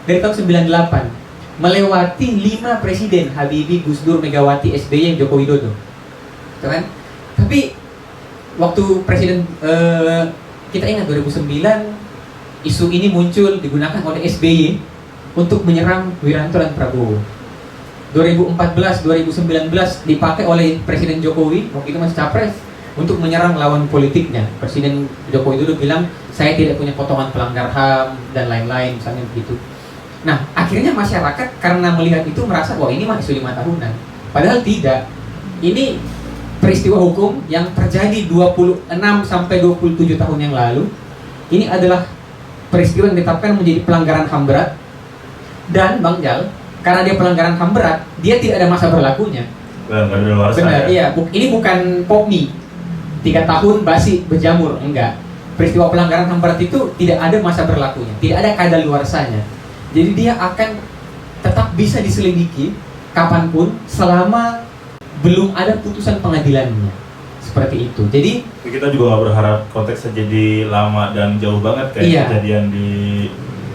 dari tahun 98, melewati 5 presiden, Habibie, Gus Dur, Megawati, SBY, Joko Widodo. Kan? Tapi waktu presiden kita ingat 2009 isu ini muncul digunakan oleh SBY untuk menyerang Wiranto dan Prabowo. 2014, 2019 dipakai oleh Presiden Jokowi, waktu itu masih capres, untuk menyerang lawan politiknya. Presiden Joko Widodo bilang, saya tidak punya potongan pelanggar HAM dan lain-lain, misalnya begitu. Nah, akhirnya masyarakat karena melihat itu merasa, wah ini mah isu 5 tahunan. Padahal tidak. Ini peristiwa hukum yang terjadi 26 sampai 27 tahun yang lalu. Ini adalah peristiwa yang ditetapkan menjadi pelanggaran HAM berat. Dan Bang Jal, karena dia pelanggaran HAM berat, dia tidak ada masa berlakunya. Benar, iya. Ini bukan POMI 3 tahun basi berjamur, enggak. Peristiwa pelanggaran HAM berat itu tidak ada masa berlakunya, tidak ada kadaluarsanya. Jadi dia akan tetap bisa diselidiki kapanpun selama belum ada putusan pengadilannya. Seperti itu. Jadi kita juga nggak berharap konteksnya jadi lama dan jauh banget kayak kejadian di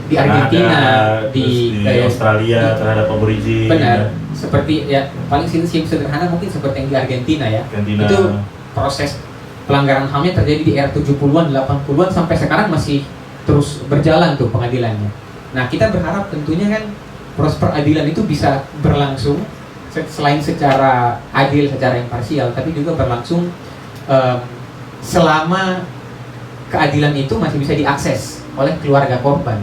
Argentina, di Australia terhadap aborigin. Benar. Seperti ya paling sederhana mungkin seperti yang di Argentina ya. Itu proses pelanggaran HAM-nya terjadi di era 70-an, 80-an sampai sekarang masih terus berjalan tuh pengadilannya. Nah, kita berharap tentunya kan proses peradilan itu bisa berlangsung selain secara adil, secara imparsial, tapi juga berlangsung selama keadilan itu masih bisa diakses oleh keluarga korban.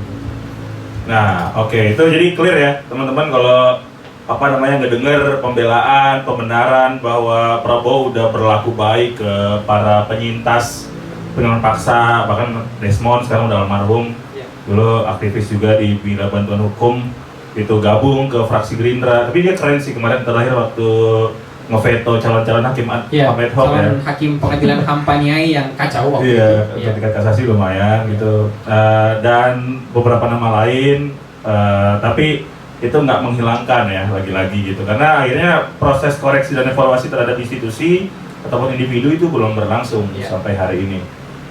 Nah, oke, itu jadi clear ya teman-teman kalau ngedengar pembelaan, pembenaran bahwa Prabowo udah berlaku baik ke para penyintas penyerangan paksa, bahkan Desmond sekarang udah almarhum. dulu aktivis juga di bidang bantuan hukum, itu gabung ke fraksi Gerindra. Tapi dia keren sih kemarin terakhir waktu ngeveto calon-calon hakim ad hoc ya. Calon hakim pengadilan HAM Paniai yang kacau waktu Iya, itu. tingkat kasasi lumayan gitu. Dan beberapa nama lain, tapi itu nggak menghilangkan ya lagi-lagi gitu. Karena akhirnya proses koreksi dan evaluasi terhadap institusi ataupun individu itu belum berlangsung sampai hari ini.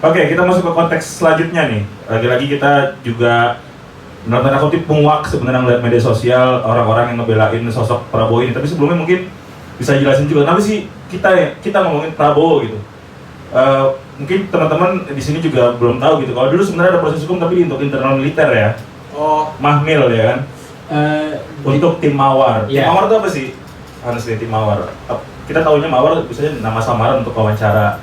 Oke, kita masuk ke konteks selanjutnya nih. Lagi-lagi kita juga menurut aku penguak sebenarnya ngeliat media sosial orang-orang yang ngebelain sosok Prabowo ini. Tapi sebelumnya mungkin bisa jelasin juga kenapa sih kita ngomongin Prabowo gitu. Mungkin teman-teman di sini juga belum tahu gitu. Kalau dulu sebenarnya ada proses hukum tapi untuk internal militer ya. Mahmil ya kan. Untuk tim Mawar. Tim Mawar itu apa sih? Honestly, tim Mawar. Kita tahunya Mawar biasanya nama samaran untuk wawancara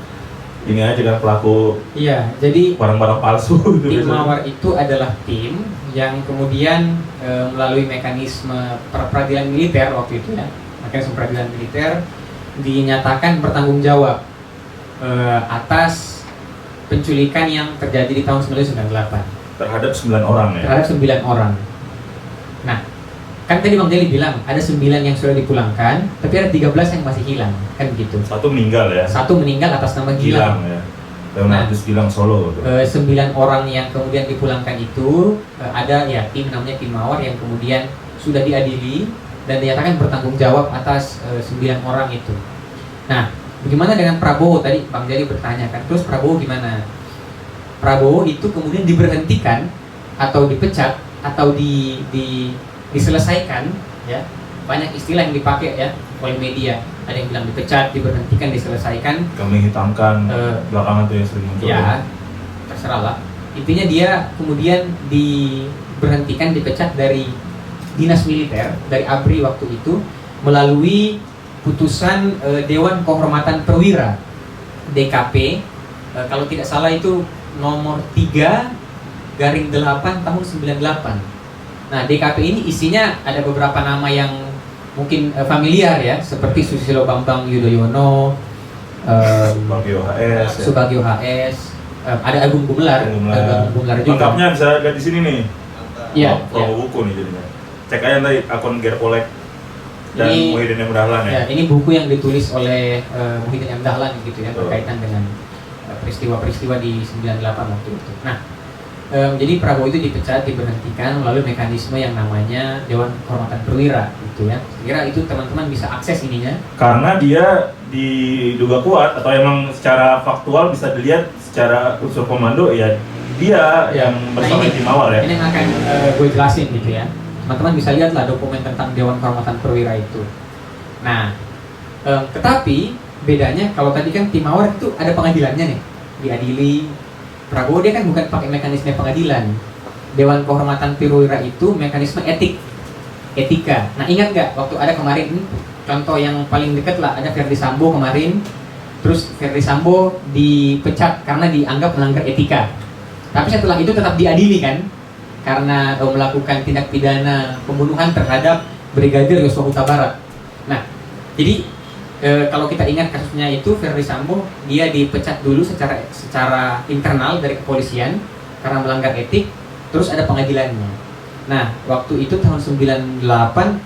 ini aja kan pelaku. Iya, jadi barang-barang palsu. Tim Mawar itu adalah tim yang kemudian melalui mekanisme peradilan militer waktu itu ya, mekanisme peradilan militer dinyatakan bertanggung jawab atas penculikan yang terjadi di tahun 1998 terhadap 9 orang ya. Terhadap 9 orang. Nah, kan tadi Bang Deli bilang ada 9 yang sudah dipulangkan, tapi ada 13 yang masih hilang, kan begitu. Satu meninggal ya. Satu meninggal atas nama Gilang ya. Leonardo Gilang Solo. 9 orang yang kemudian dipulangkan itu ada ya tim namanya tim Mawar yang kemudian sudah diadili dan dinyatakan bertanggung jawab atas 9 orang itu. Nah, bagaimana dengan Prabowo tadi Bang Deli bertanya kan, terus Prabowo gimana? Prabowo itu kemudian diberhentikan atau dipecat atau diselesaikan ya, banyak istilah yang dipakai ya oleh media, ada yang bilang dipecat, diberhentikan, diselesaikan, kami hitamkan belakangan tuh yang sering muncul ya terserah lah, intinya dia kemudian diberhentikan, dipecat dari dinas militer, dari ABRI waktu itu melalui putusan Dewan Kehormatan Perwira DKP, kalau tidak salah itu nomor 3/8 tahun 98. Nah, DKP ini isinya ada beberapa nama yang mungkin familiar ya, seperti Susilo Bambang Yudhoyono, Subagio HS, ada Agung Gumelar juga. Lengkapnya bisa lihat di sini nih. Iya. Promo buku nih jadinya. Cek aja nanti akun Gerpolek dan Muhyiddin M. Dahlan ya. Ini buku yang ditulis oleh Muhyiddin M. Dahlan gitu ya, berkaitan dengan peristiwa-peristiwa di 98 waktu itu. Nah, jadi Prabowo itu dipecat, diberhentikan melalui mekanisme yang namanya Dewan Kehormatan Perwira gitu ya. Kira itu teman-teman bisa akses ininya. Karena dia diduga kuat atau emang secara faktual bisa dilihat secara unsur komando ya dia yang bersama tim Mawar ya. Ini yang akan gue jelasin gitu ya. Teman-teman bisa lihat lah dokumen tentang Dewan Kehormatan Perwira itu. Nah, tetapi bedanya kalau tadi kan tim Mawar itu ada pengadilannya nih, diadili. Prabowo dia kan bukan pakai mekanisme pengadilan. Dewan Kehormatan Perwira itu mekanisme etika. Nah, ingat nggak waktu ada kemarin contoh yang paling dekat lah, ada Verdi Sambo kemarin, terus Verdi Sambo dipecat karena dianggap melanggar etika. Tapi setelah itu tetap diadili kan, karena melakukan tindak pidana pembunuhan terhadap Brigadir Yosua Huta Barat. Nah, jadi kalau kita ingat kasusnya itu, Verdi Sambo dia dipecat dulu secara internal dari kepolisian karena melanggar etik, terus ada pengadilannya. Nah, waktu itu tahun 98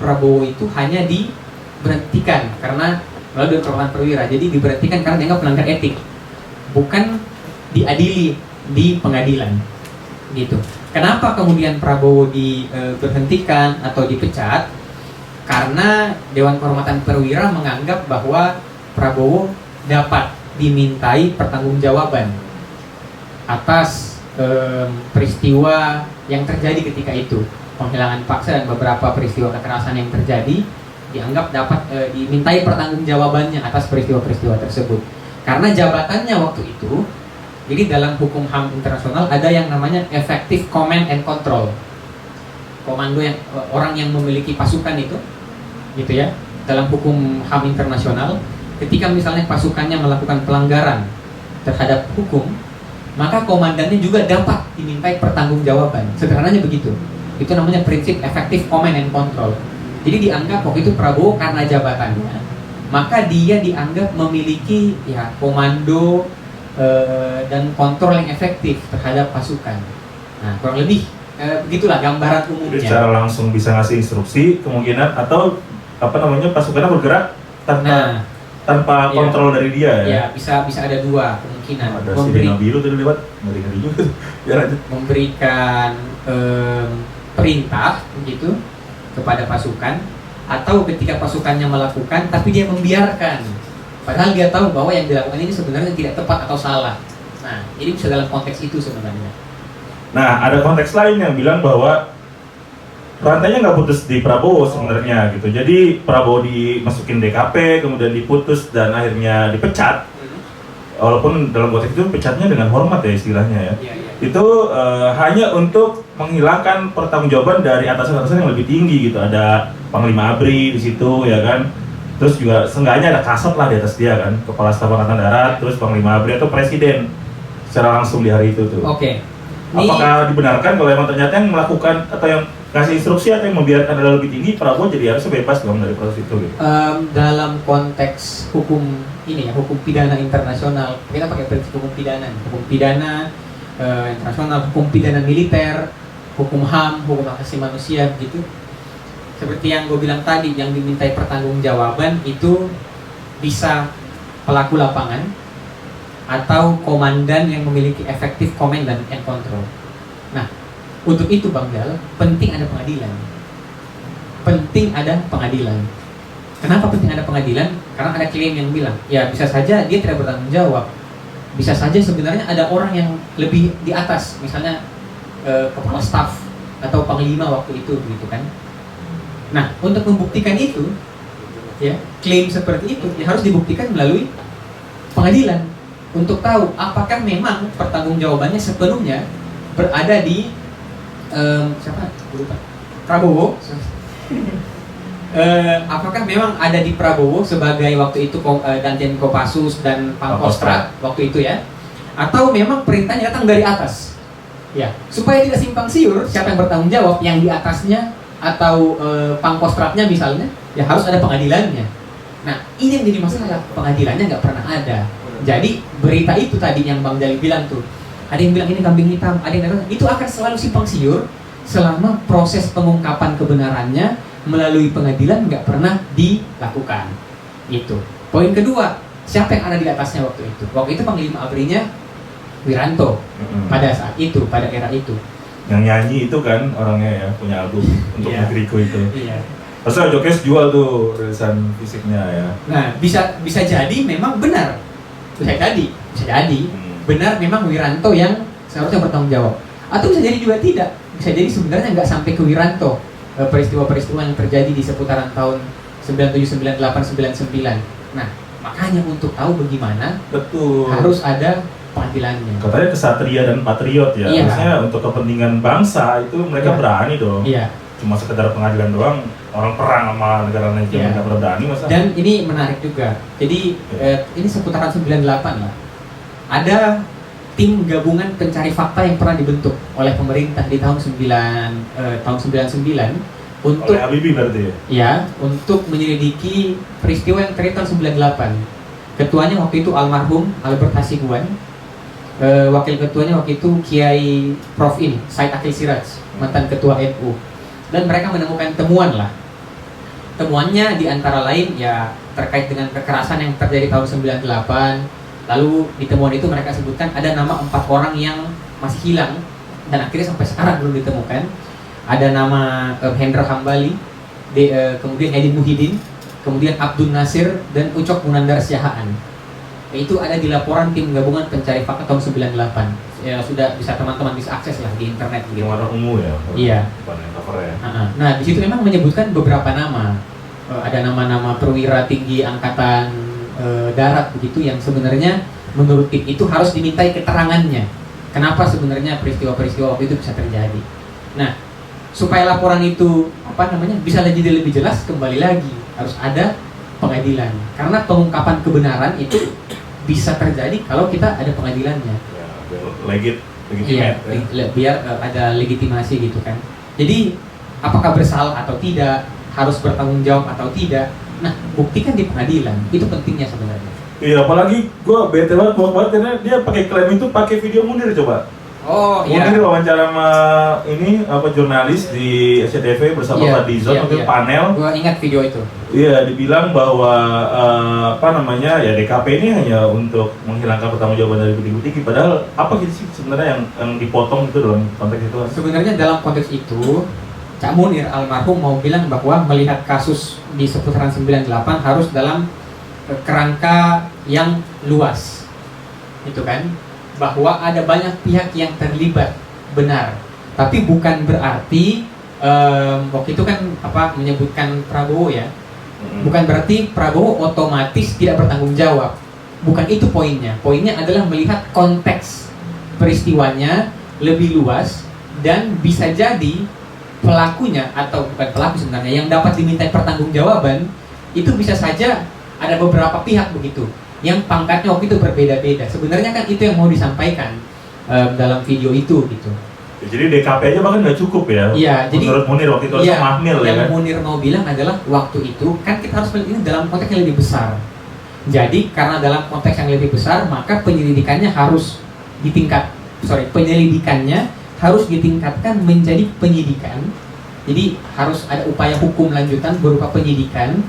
Prabowo itu hanya diberhentikan karena melalui Dewan Kehormatan Perwira. Jadi diberhentikan karena dianggap melanggar etik, bukan diadili di pengadilan. Gitu. Kenapa kemudian Prabowo diberhentikan atau dipecat? Karena Dewan Kehormatan Perwira menganggap bahwa Prabowo dapat dimintai pertanggungjawaban atas peristiwa yang terjadi ketika itu, penghilangan paksa dan beberapa peristiwa kekerasan yang terjadi, dianggap dapat dimintai pertanggungjawabannya atas peristiwa-peristiwa tersebut. Karena jabatannya waktu itu, jadi dalam hukum HAM internasional ada yang namanya effective command and control. Komando yang orang yang memiliki pasukan itu, gitu ya. Dalam hukum HAM internasional, ketika misalnya pasukannya melakukan pelanggaran terhadap hukum, maka komandannya juga dapat dimintai pertanggungjawaban. Sederhananya begitu. Itu namanya prinsip effective command and control. Jadi dianggap waktu itu Prabowo karena jabatannya, maka dia dianggap memiliki ya komando dan kontrol yang efektif terhadap pasukan. Nah, kurang lebih begitulah gambaran Jadi umumnya. secara langsung bisa ngasih instruksi kemungkinan atau pasukannya bergerak Nah, tanpa iya. kontrol dari dia ya. Ya, bisa ada dua kemungkinan. Ada sirena biru tadi lewat, ngeri juga. Ya lanjut. Memberikan perintah begitu kepada pasukan, atau ketika pasukannya melakukan tapi dia membiarkan, padahal dia tahu bahwa yang dilakukan ini sebenarnya tidak tepat atau salah. Nah, ini bisa dalam konteks itu sebenarnya. Nah, ada konteks lain yang bilang bahwa rantainya nggak putus di Prabowo sebenarnya gitu. Jadi Prabowo dimasukin DKP, kemudian diputus dan akhirnya dipecat. Walaupun dalam konteks itu pecatnya dengan hormat ya istilahnya ya. Iya. Itu hanya untuk menghilangkan pertanggungjawaban dari atasan-atasan yang lebih tinggi gitu. Ada Panglima ABRI di situ ya kan. Terus juga seenggaknya ada Kasat lah di atas dia kan, Kepala Staf Angkatan Darat, terus Panglima ABRI atau Presiden secara langsung di hari itu tuh. Oke. Apakah dibenarkan kalau emang ternyata yang melakukan atau yang kasih instruksi atau yang membiarkan ada lebih tinggi, Prabowo jadi harusnya bebas dong dari proses itu gitu? Dalam konteks hukum ini ya, hukum pidana internasional, kita pakai prinsip hukum pidana internasional, hukum pidana militer, hukum HAM, hukum hak asasi manusia gitu. Seperti yang gue bilang tadi, yang dimintai pertanggungjawaban itu bisa pelaku lapangan atau komandan yang memiliki efektif command and control. Nah, untuk itu Bang Dal, penting ada pengadilan. Kenapa penting ada pengadilan? Karena ada klaim yang bilang, ya bisa saja dia tidak bertanggung jawab. Bisa saja sebenarnya ada orang yang lebih di atas, misalnya kepala staf atau panglima waktu itu gitu kan. Nah, untuk membuktikan itu, ya, klaim seperti itu ya harus dibuktikan melalui pengadilan untuk tahu apakah memang pertanggungjawabannya sepenuhnya berada di Prabowo. Apakah memang ada di Prabowo sebagai waktu itu Danjen Kopassus dan Pangkostrat waktu itu ya, atau memang perintahnya datang dari atas ya, supaya tidak simpang siur siapa yang bertanggung jawab, yang di atasnya atau Pangkostratnya misalnya, ya harus ada pengadilannya. Nah, ini yang jadi masalah, pengadilannya nggak pernah ada. Jadi berita itu tadi yang Bang Jali bilang tuh, ada yang bilang ini kambing hitam, ada yang bilang itu akan selalu simpang siur selama proses pengungkapan kebenarannya melalui pengadilan nggak pernah dilakukan. Itu. Poin kedua, siapa yang ada di atasnya waktu itu? Waktu itu Panglima ABRI-nya Wiranto pada saat itu, pada era itu. Yang nyanyi itu kan orangnya ya, punya album untuk Iya. Negeriku itu. Iya. Masa Jokes jual tuh rilisan fisiknya ya. Nah, bisa jadi memang benar. Bisa jadi benar memang Wiranto yang seharusnya bertanggung jawab. Atau bisa jadi juga tidak. Bisa jadi sebenarnya nggak sampai ke Wiranto. Peristiwa-peristiwa yang terjadi di seputaran tahun 97, 98, 99. Nah, makanya untuk tahu bagaimana, Betul. harus ada pengadilannya. Katanya kesatria dan patriot ya. Iya. Harusnya untuk kepentingan bangsa itu mereka Iya. berani dong. Iya. Cuma sekedar pengadilan doang, orang perang sama negara lain Iya. nggak pernah berani masa. Dan ini menarik juga. Jadi ini seputaran 98 lah. Ada tim gabungan pencari fakta yang pernah dibentuk oleh pemerintah di tahun 99 untuk oleh Habibie berarti ya. ya, untuk menyelidiki peristiwa yang terjadi tahun 98. Ketuanya waktu itu almarhum Albert Hasibuan. Wakil ketuanya waktu itu Kiai Prof ini, Said Akil Siraj, mantan ketua NU. Dan mereka menemukan temuan lah. Temuannya di antara lain ya terkait dengan kekerasan yang terjadi tahun 98. Lalu di temuan itu mereka sebutkan ada nama 4 orang yang masih hilang dan akhirnya sampai sekarang belum ditemukan. Ada nama Hendra Hambali, kemudian Edi Muhyiddin, kemudian Abdul Nasir dan Ucok Munandar Siahaan. Itu ada di laporan tim gabungan pencari fakta tahun 98. Ya sudah bisa teman-teman bisa akses lah di internet gitu. Yang warna ungu ya. Iya. Bukan yang cover ya. Nah, di situ memang menyebutkan beberapa nama. Ada nama-nama perwira tinggi angkatan darat begitu yang sebenarnya menurut tim itu harus dimintai keterangannya. Kenapa sebenarnya peristiwa-peristiwa waktu itu bisa terjadi. Nah, supaya laporan itu bisa lebih jelas, kembali lagi harus ada pengadilan. Karena pengungkapan kebenaran itu bisa terjadi kalau kita ada pengadilannya. Ya, legitimate. Iya, biar ada legitimasi gitu kan. Jadi apakah bersalah atau tidak, harus bertanggung jawab atau tidak. Nah, buktikan di pengadilan. Itu pentingnya sebenarnya. Iya, apalagi gue bete banget karena dia pakai klaim itu pakai video Munir coba. Oh iya. Munir wawancara sama ini jurnalis di SCTV bersama Iya, Fadlizon iya, waktu iya. panel. Gua ingat video itu. Iya, dibilang bahwa ya DKP ini hanya untuk menghilangkan pertanggungjawaban dari pendidik tinggi. Padahal apa gitu sih sebenarnya yang dipotong itu dalam konteks itu? Sebenarnya dalam konteks itu, Cak Munir almarhum mau bilang bahwa melihat kasus di seputaran 98 harus dalam kerangka yang luas, itu kan, bahwa ada banyak pihak yang terlibat, benar. Tapi bukan berarti waktu itu kan menyebutkan Prabowo ya. Bukan berarti Prabowo otomatis tidak bertanggung jawab. Bukan itu poinnya. Poinnya adalah melihat konteks peristiwanya lebih luas dan bisa jadi pelakunya atau bukan pelaku sebenarnya yang dapat dimintai pertanggungjawaban itu bisa saja ada beberapa pihak begitu yang pangkatnya waktu itu berbeda-beda. Sebenarnya kan itu yang mau disampaikan dalam video itu gitu. Jadi DKP aja bahkan nggak cukup ya? Iya, jadi menurut Munir waktu itu iya, mahmil ya yang kan? Munir mau bilang adalah waktu itu kan kita harus melihat ini dalam konteks yang lebih besar. Jadi karena dalam konteks yang lebih besar maka penyelidikannya harus penyelidikannya harus ditingkatkan menjadi penyidikan. Jadi harus ada upaya hukum lanjutan berupa penyidikan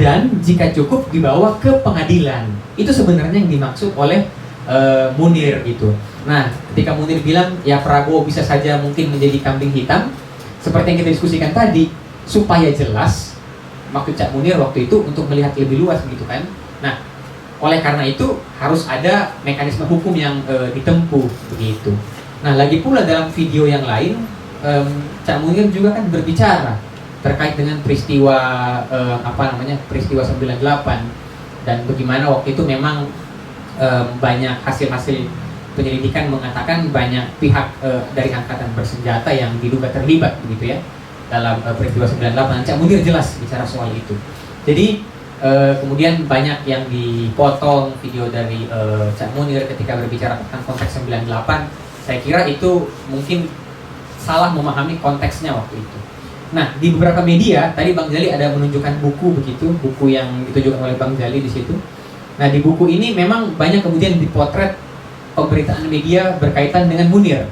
dan jika cukup dibawa ke pengadilan. Itu sebenarnya yang dimaksud oleh Munir gitu. Nah, ketika Munir bilang ya Prabowo bisa saja mungkin menjadi kambing hitam, seperti yang kita diskusikan tadi, supaya jelas maksud Cak Munir waktu itu untuk melihat lebih luas gitu kan. Nah, oleh karena itu harus ada mekanisme hukum yang ditempuh begitu. Nah, lagi pula dalam video yang lain, Cak Munir juga kan berbicara terkait dengan peristiwa peristiwa 98 dan bagaimana waktu itu memang banyak hasil-hasil penyelidikan mengatakan banyak pihak dari angkatan bersenjata yang diduga terlibat begitu ya dalam peristiwa 98. Cak Munir jelas bicara soal itu. Jadi kemudian banyak yang dipotong video dari Cak Munir ketika berbicara tentang konteks 98. Saya kira itu mungkin salah memahami konteksnya waktu itu. Nah, di beberapa media tadi Bang Jali ada menunjukkan buku begitu, buku yang ditunjukkan oleh Bang Jali di situ. Nah, di buku ini memang banyak kemudian dipotret pemberitaan media berkaitan dengan Munir,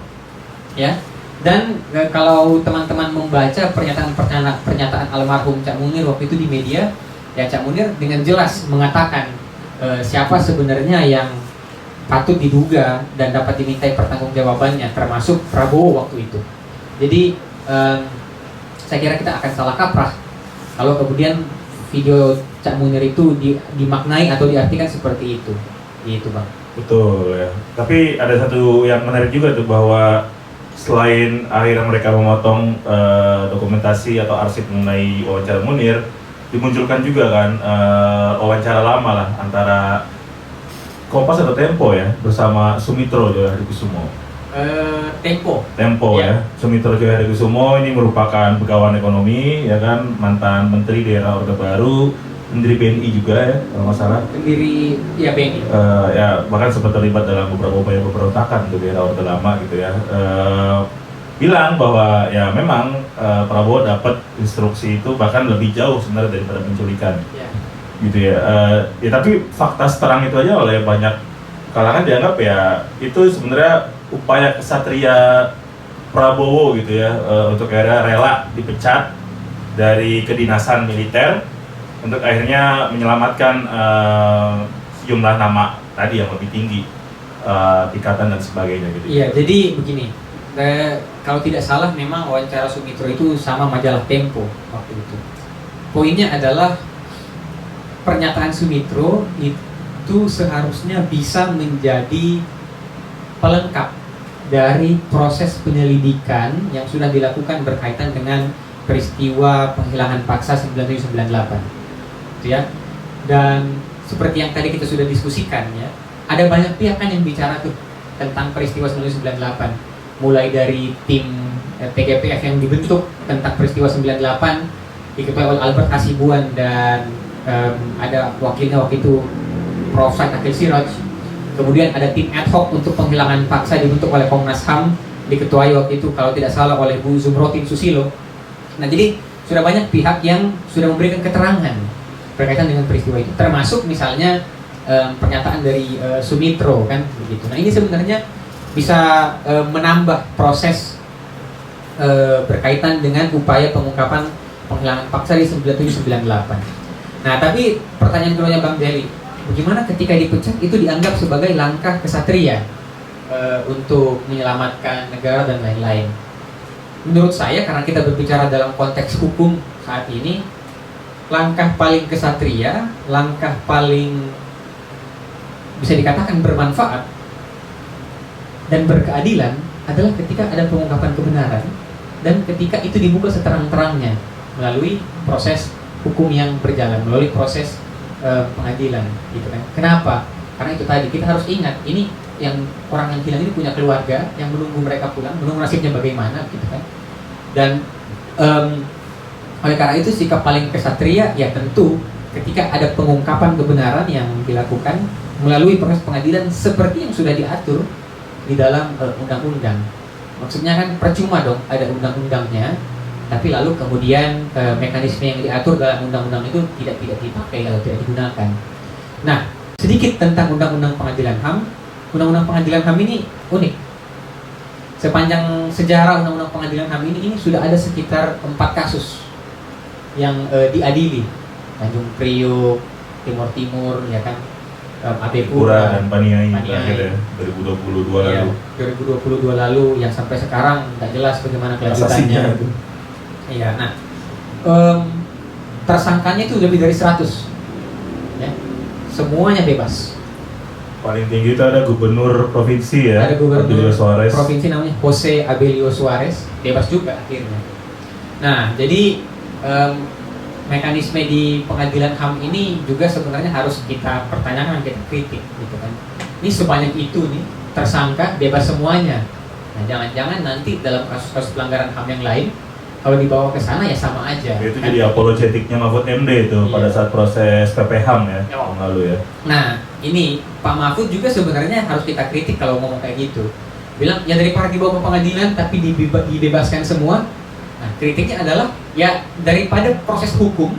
ya. Dan kalau teman-teman membaca pernyataan almarhum Cak Munir waktu itu di media, ya Cak Munir dengan jelas mengatakan siapa sebenarnya yang patut diduga dan dapat dimintai pertanggungjawabannya, termasuk Prabowo waktu itu. Jadi saya kira kita akan salah kaprah kalau kemudian video Cak Munir itu dimaknai atau diartikan seperti itu, gitu Bang. Betul ya. Tapi ada satu yang menarik juga tuh bahwa selain akhirnya mereka memotong dokumentasi atau arsip mengenai wawancara Munir, dimunculkan juga kan wawancara lama lah antara Kompas atau Tempo ya bersama Sumitro Johadikusumo. Tempo ya. Sumitro Johadikusumo ini merupakan begawan ekonomi ya kan, mantan menteri daerah Orde Baru, pendiri BNI juga ya kalau nggak salah. Pendiri ya BNI. Ya bahkan sempat terlibat dalam beberapa upaya pemberontakan di daerah Orde Lama gitu ya. Bilang bahwa ya memang Prabowo dapat instruksi itu bahkan lebih jauh sebenarnya daripada penculikan. Ya. Gitu ya. Ya tapi fakta seterang itu aja oleh banyak kalangan dianggap ya itu sebenarnya upaya kesatria Prabowo gitu ya untuk akhirnya rela dipecat dari kedinasan militer untuk akhirnya menyelamatkan sejumlah nama tadi yang lebih tinggi tingkatan dan sebagainya gitu. Iya, jadi begini, kalau tidak salah memang wawancara Sumitro itu sama majalah Tempo waktu itu. Poinnya adalah pernyataan Sumitro itu seharusnya bisa menjadi pelengkap dari proses penyelidikan yang sudah dilakukan berkaitan dengan peristiwa penghilangan paksa 9798. Ya. Dan seperti yang tadi kita sudah diskusikan ya, ada banyak pihak kan yang bicara tuh tentang peristiwa 1998, mulai dari tim TGPF yang dibentuk tentang peristiwa 98 diketuai oleh Albert Hasibuan dan ada wakilnya waktu itu Prof. Said Akil Siraj. Kemudian ada tim ad hoc untuk penghilangan paksa dibentuk oleh Komnas HAM, diketuai waktu itu kalau tidak salah oleh Bu Zumrotin Susilo. Nah, jadi sudah banyak pihak yang sudah memberikan keterangan berkaitan dengan peristiwa itu, termasuk misalnya pernyataan dari Sumitro kan begitu. Nah, ini sebenarnya bisa menambah proses berkaitan dengan upaya pengungkapan penghilangan paksa di 9798. Nah, tapi pertanyaan keduanya Bang Deli, bagaimana ketika dipecat itu dianggap sebagai langkah kesatria untuk menyelamatkan negara dan lain-lain? Menurut saya, karena kita berbicara dalam konteks hukum saat ini, langkah paling kesatria, langkah paling bisa dikatakan bermanfaat dan berkeadilan adalah ketika ada pengungkapan kebenaran dan ketika itu dibuka seterang-terangnya melalui proses hukum yang berjalan, melalui proses pengadilan, gitu kan. Kenapa? Karena itu tadi, kita harus ingat, ini yang orang yang hilang ini punya keluarga yang menunggu mereka pulang, menunggu nasibnya bagaimana, gitu kan. Dan oleh karena itu sikap paling kesatria ya tentu ketika ada pengungkapan kebenaran yang dilakukan melalui proses pengadilan seperti yang sudah diatur di dalam undang-undang. Maksudnya kan percuma dong ada undang-undangnya, tapi lalu kemudian mekanisme yang diatur dalam undang-undang itu tidak dipakai atau tidak digunakan. Nah, sedikit tentang undang-undang pengadilan HAM. Undang-undang pengadilan HAM ini unik. Sepanjang sejarah undang-undang pengadilan HAM ini sudah ada sekitar 4 kasus yang diadili. Tanjung Priok, Timur, ya kan, AB Pura dan Paniai Paniai. ya, 2022 Ya, lalu. 2022 lalu yang sampai sekarang nggak jelas bagaimana kelanjutannya. Asasinya. Iya, nah tersangkanya itu lebih dari 100, ya. Semuanya bebas. Paling tinggi itu ada gubernur provinsi ya, Ada gubernur Abelio Suarez. provinsi namanya Jose Abelio Suarez, bebas juga akhirnya. Nah, jadi mekanisme di pengadilan HAM ini juga sebenarnya harus kita pertanyakan, kita kritik, gitu kan. Ini sebanyak itu nih tersangka bebas semuanya. Nah, jangan-jangan nanti dalam kasus-kasus pelanggaran HAM yang lain kalau dibawa ke sana ya sama aja. Itu kan? jadi apologetiknya Mahfud MD itu Iya. pada saat proses PPHAM ya, Oh. tahun lalu ya. Nah, ini Pak Mahfud juga sebenarnya harus kita kritik kalau ngomong kayak gitu. Bilang ya daripada dibawa ke pengadilan tapi dibebaskan semua. Nah, kritiknya adalah ya daripada proses hukum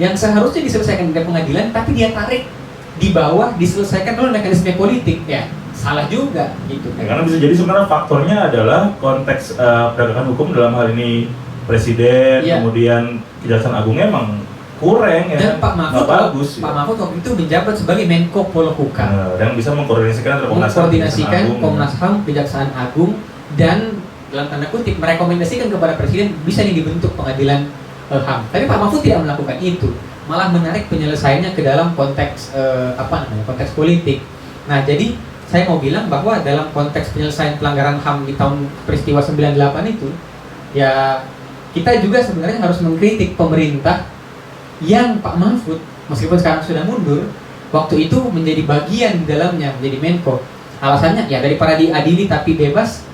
yang seharusnya diselesaikan di pengadilan tapi dia tarik di bawah diselesaikan oleh mekanisme politik, ya salah juga gitu Ya, kan. karena bisa jadi sebenarnya faktornya adalah konteks penegakan hukum dalam hal ini presiden, Iya. kemudian Kejaksaan Agungnya emang kurang ya. Dan Pak Mahfud, Nggak bagus. Pak Mahfud waktu itu menjabat sebagai Menko Polhukam. Dan bisa mengkoordinasikan antara Komnas HAM, Mengkoordinasikan Kejaksaan Agung. Komnas HAM, Kejaksaan Agung, dan dalam tanda kutip merekomendasikan kepada Presiden bisa nih dibentuk pengadilan HAM. Tapi Pak Mahfud tidak melakukan itu, malah menarik penyelesaiannya ke dalam konteks konteks politik. Nah, jadi saya mau bilang bahwa dalam konteks penyelesaian pelanggaran HAM di tahun peristiwa 98 itu, ya kita juga sebenarnya harus mengkritik pemerintah yang Pak Mahfud meskipun sekarang sudah mundur, waktu itu menjadi bagian di dalamnya, menjadi Menko. Alasannya ya daripada diadili tapi bebas.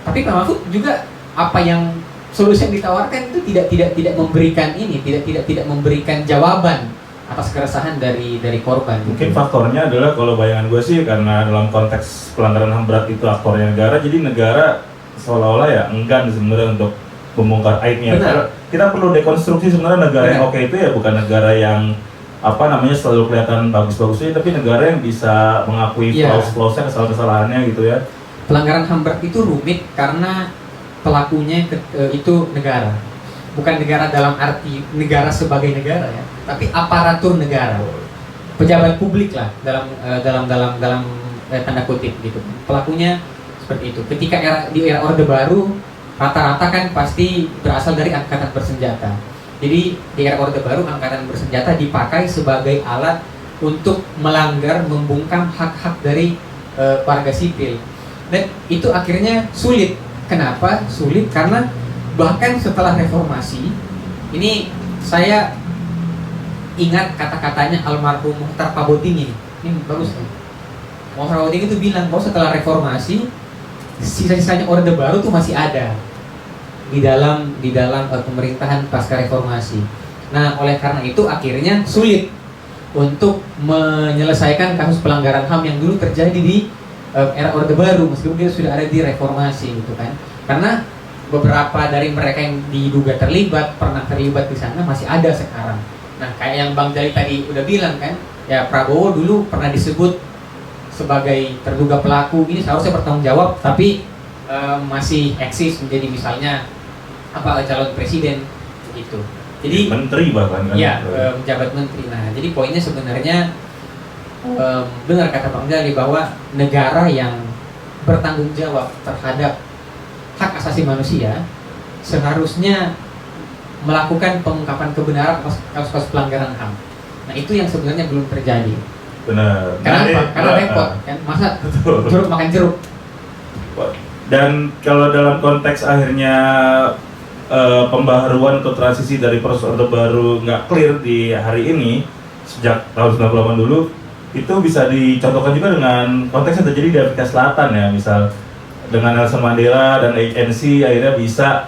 Tapi Pak Mahfud juga apa yang solusi yang ditawarkan itu tidak memberikan ini, tidak memberikan jawaban atas keresahan dari korban. Mungkin faktornya adalah kalau bayangan gue sih karena dalam konteks pelanggaran HAM berat itu aktornya negara, jadi negara seolah-olah ya enggan sebenarnya untuk membongkar aibnya. Benar. Kita perlu dekonstruksi sebenarnya negara yang Benar. oke itu ya bukan negara yang apa namanya selalu kelihatan bagus-bagusnya, tapi negara yang bisa mengakui Iya. flaws-flawsnya, kesalahan-kesalahannya gitu ya. Pelanggaran HAM berat itu rumit karena pelakunya itu negara. Bukan negara dalam arti negara sebagai negara ya, tapi aparatur negara. Pejabat publik lah dalam tanda kutip gitu. Pelakunya seperti itu. Ketika di era Orde Baru rata-rata kan pasti berasal dari angkatan bersenjata. Jadi di era Orde Baru angkatan bersenjata dipakai sebagai alat untuk melanggar, membungkam hak-hak dari warga sipil. Dan itu akhirnya sulit. Kenapa sulit? Karena bahkan setelah reformasi, ini saya ingat kata-katanya almarhum Muchtar Paboting ini bagus kan? Muchtar Paboting itu bilang bahwa setelah reformasi sisa-sisanya Orde Baru tuh masih ada di dalam pemerintahan pasca reformasi. Nah, oleh karena itu akhirnya sulit untuk menyelesaikan kasus pelanggaran HAM yang dulu terjadi di era Orde Baru meskipun dia sudah ada di reformasi gitu kan. Karena beberapa dari mereka yang diduga pernah terlibat di sana masih ada sekarang. Nah, kayak yang Bang Jali tadi udah bilang kan, ya Prabowo dulu pernah disebut sebagai terduga pelaku ini seharusnya bertanggung jawab, tapi masih eksis menjadi misalnya calon presiden begitu. Jadi menteri bahkan kan. Ya, menjabat menteri. Nah, jadi poinnya sebenarnya benar kata Bang Jali bahwa negara yang bertanggung jawab terhadap hak asasi manusia seharusnya melakukan pengungkapan kebenaran kasus-kasus pelanggaran HAM. Nah, itu yang sebenarnya belum terjadi. Benar. Kenapa? Karena repot kan, masa jeruk makan jeruk. Dan kalau dalam konteks akhirnya pembaharuan atau transisi dari proses Orde Baru nggak clear di hari ini sejak tahun 98 dulu, itu bisa dicontohkan juga dengan konteks yang terjadi di Afrika Selatan ya, misal dengan Nelson Mandela dan ANC akhirnya bisa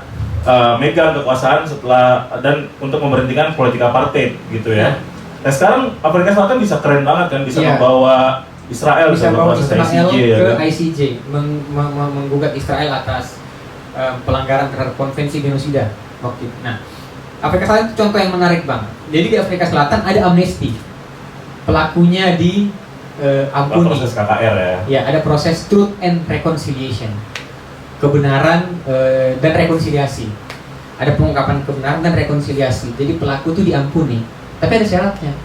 megang kekuasaan setelah dan untuk memberhentikan politik apartheid gitu ya. Nah sekarang Afrika Selatan bisa keren banget kan, bisa membawa Israel bisa bawa proses Israel ICJ, ke ya kan? ICJ menggugat Israel atas pelanggaran terhadap konvensi genosida waktu itu. Nah, Afrika Selatan itu contoh yang menarik banget. Jadi di Afrika Selatan ada amnesti, pelakunya di ampuni. Proses KKR ya. Ya, ada proses truth and reconciliation, kebenaran dan rekonsiliasi. Ada pengungkapan kebenaran dan rekonsiliasi. Jadi pelaku itu diampuni, tapi ada syaratnya.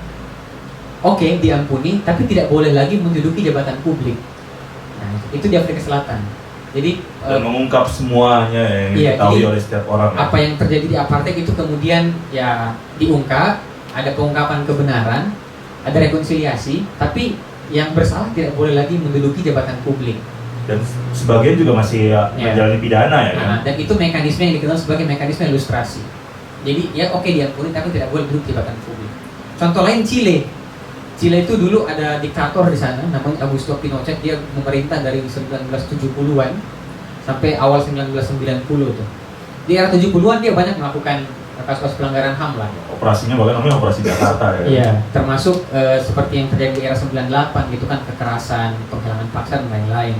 Oke, diampuni, tapi tidak boleh lagi menduduki jabatan publik. Nah, itu di Afrika Selatan. Jadi Dan mengungkap semuanya yang diketahui oleh setiap orang. Apa yang terjadi di apartheid itu kemudian ya diungkap, ada pengungkapan kebenaran, ada rekonsiliasi, tapi yang bersalah tidak boleh lagi menduduki jabatan publik. Dan sebagian juga masih menjalani pidana ya kan? Dan itu mekanisme yang dikenal sebagai mekanisme ilustrasi. Jadi ya oke diampuni tapi tidak boleh duduk jabatan publik. Contoh lain Chile. Chile itu dulu ada diktator di sana namanya Augusto Pinochet, dia memerintah dari 1970-an sampai awal 1990 tuh. Di era 70-an dia banyak melakukan kasus-kasus pelanggaran HAM lah. Operasinya bahkan namanya operasi Jakarta ya. Iya, termasuk seperti yang terjadi di era 98 gitu kan, kekerasan, penghilangan paksa dan lain-lain.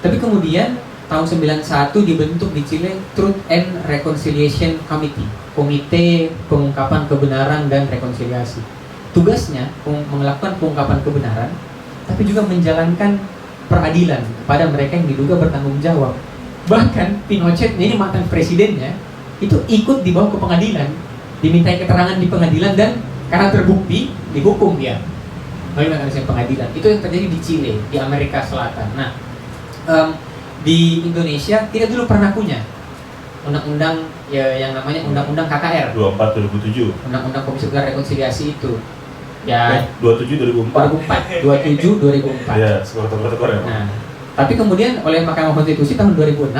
Tapi kemudian tahun 91 dibentuk di Chile Truth and Reconciliation Committee, Komite Pengungkapan Kebenaran dan Rekonsiliasi. Tugasnya melakukan pengungkapan kebenaran, tapi juga menjalankan peradilan kepada mereka yang diduga bertanggung jawab. Bahkan Pinochet, ini mantan presidennya, itu ikut dibawa ke pengadilan, dimintai keterangan di pengadilan dan karena terbukti dihukum dia melalui mekanisme pengadilan. Itu yang terjadi di Chile, di Amerika Selatan. Nah, di Indonesia tidak dulu pernah punya undang-undang ya, yang namanya undang-undang KKR 24 2007, undang-undang Komisi Kebenaran Rekonsiliasi itu ya 27 2004 27 2004 ya, sektor ya. Nah, tapi kemudian oleh Mahkamah Konstitusi tahun 2006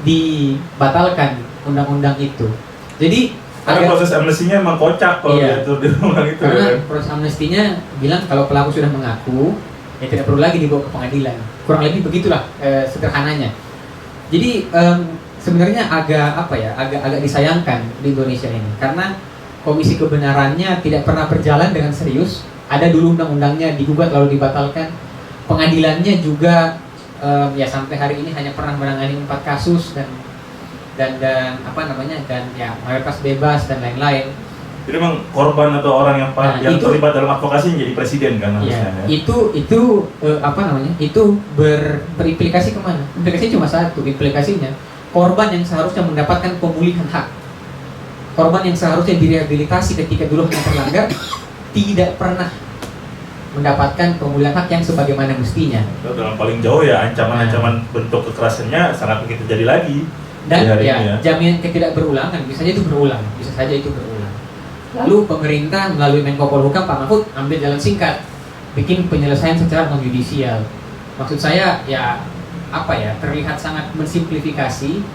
dibatalkan undang-undang itu. Jadi karena proses amnestinya emang kocak kalau itu di undang itu. Karena proses amnestinya bilang kalau pelaku sudah mengaku ya tidak perlu lagi dibawa ke pengadilan. Kurang lebih begitulah sederhananya. Jadi sebenarnya agak disayangkan di Indonesia ini karena Komisi Kebenarannya tidak pernah berjalan dengan serius. Ada dulu undang-undangnya digugat lalu dibatalkan. Pengadilannya juga ya sampai hari ini hanya pernah menangani 4 kasus dan ya mayoritas bebas dan lain-lain. Jadi memang korban atau orang yang terlibat dalam advokasi menjadi presiden kan harusnya. Ya, itu berimplikasi kemana? Implikasinya cuma satu, implikasinya korban yang seharusnya mendapatkan pemulihan hak, korban yang seharusnya direhabilitasi ketika dulu hanya terlanggar, tidak pernah mendapatkan pemulihan hak yang sebagaimana mestinya. Dalam paling jauh ya ancaman-ancaman bentuk kekerasannya sangat mungkin terjadi lagi. Dan jaminan ketidakberulangan, bisa saja itu berulang. Lalu pemerintah melalui Menko Polhukam Pak Mahfud ambil jalan singkat, bikin penyelesaian secara non yudisial. Maksud saya terlihat sangat mensimplifikasi,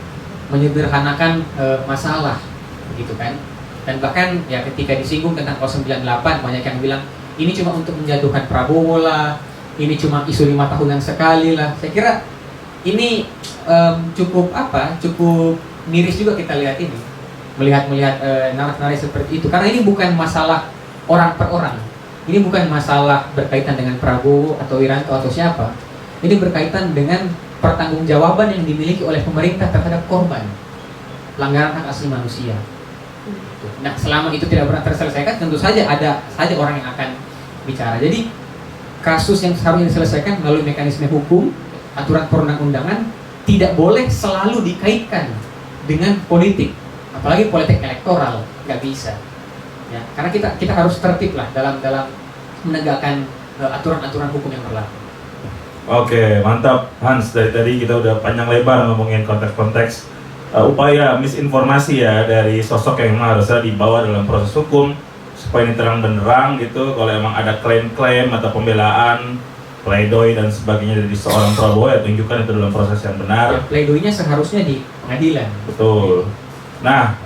menyederhanakan masalah, begitu kan? Dan bahkan ya ketika disinggung tentang 098 banyak yang bilang ini cuma untuk menjatuhkan Prabowo lah, ini cuma isu 5 tahunan sekali lah. Saya kira ini cukup miris juga kita lihat ini, melihat narasi seperti itu, karena ini bukan masalah orang per orang, ini bukan masalah berkaitan dengan Prabowo atau Wiranto atau siapa, ini berkaitan dengan pertanggungjawaban yang dimiliki oleh pemerintah terhadap korban pelanggaran hak asasi manusia. Nah, selama itu tidak pernah terselesaikan, tentu saja ada saja orang yang akan bicara. Jadi kasus yang seharusnya diselesaikan melalui mekanisme hukum, aturan perundang-undangan, tidak boleh selalu dikaitkan dengan politik, apalagi politik elektoral, nggak bisa. Ya, karena kita harus tertib lah dalam menegakkan aturan-aturan hukum yang berlaku. Oke, mantap Hans. Dari tadi kita udah panjang lebar ngomongin konteks-konteks upaya misinformasi ya dari sosok yang memang harusnya dibawa dalam proses hukum supaya ini terang benderang gitu. Kalau emang ada klaim-klaim atau pembelaan, pledoi dan sebagainya dari seorang Prabowo, ya tunjukkan itu dalam proses yang benar. Ya, pledoinya seharusnya di pengadilan. Betul. Nah,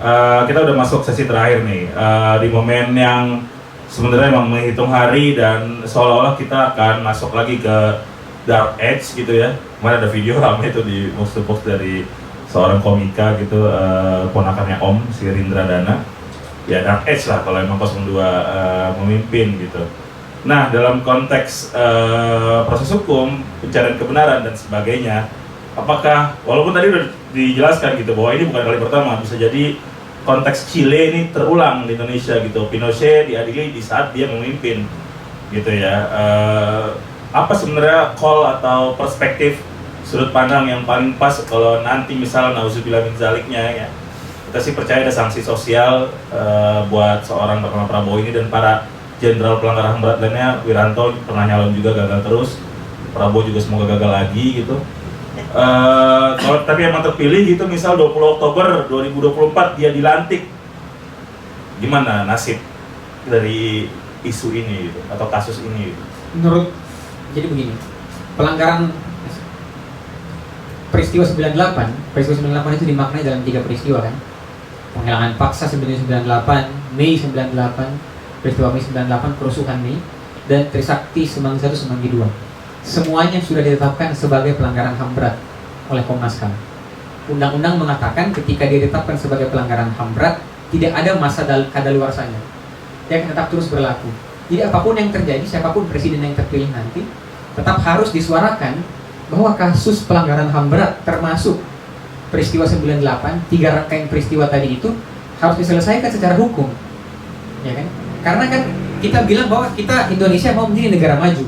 kita udah masuk sesi terakhir nih, di momen yang sebenarnya emang menghitung hari dan seolah-olah kita akan masuk lagi ke dark age gitu ya. Kemarin ada video ramai itu di post dari seorang komika gitu, ponakannya Om, si Rindra Dana. Ya dark age lah kalau emang 02 memimpin gitu. Nah, dalam konteks proses hukum, pencarian kebenaran dan sebagainya, apakah, walaupun tadi udah dijelaskan gitu bahwa ini bukan kali pertama, bisa jadi konteks Chile ini terulang di Indonesia gitu. Pinochet diadili di saat dia memimpin gitu ya. Apa sebenarnya call atau perspektif sudut pandang yang paling pas kalau nanti misal nauzubillah min zaliknya ya, kita sih percaya ada sanksi sosial buat seorang bernama Prabowo ini dan para jenderal pelanggar HAM berat lainnya. Wiranto pernah nyalon juga gagal terus, Prabowo juga semoga gagal lagi gitu. Kalau tapi emang terpilih gitu, misal 20 Oktober 2024 dia dilantik, gimana nasib dari isu ini gitu, atau kasus ini gitu? Jadi begini, pelanggaran peristiwa 98 itu dimaknai dalam 3 peristiwa kan. Penghilangan paksa sebenarnya 98, Mei 98, peristiwa Mei 98, kerusuhan Mei, dan Trisakti Semanggi 1, Semanggi 2. Semuanya sudah ditetapkan sebagai pelanggaran HAM berat oleh Komnas HAM. Undang-undang mengatakan ketika dia ditetapkan sebagai pelanggaran HAM berat, tidak ada masa kadaluarsanya. Dia akan tetap terus berlaku. Jadi apapun yang terjadi, siapapun presiden yang terpilih nanti, tetap harus disuarakan bahwa kasus pelanggaran HAM berat termasuk peristiwa 98, 3 rangkaian peristiwa tadi itu harus diselesaikan secara hukum. Ya kan? Karena kan kita bilang bahwa kita Indonesia mau menjadi negara maju.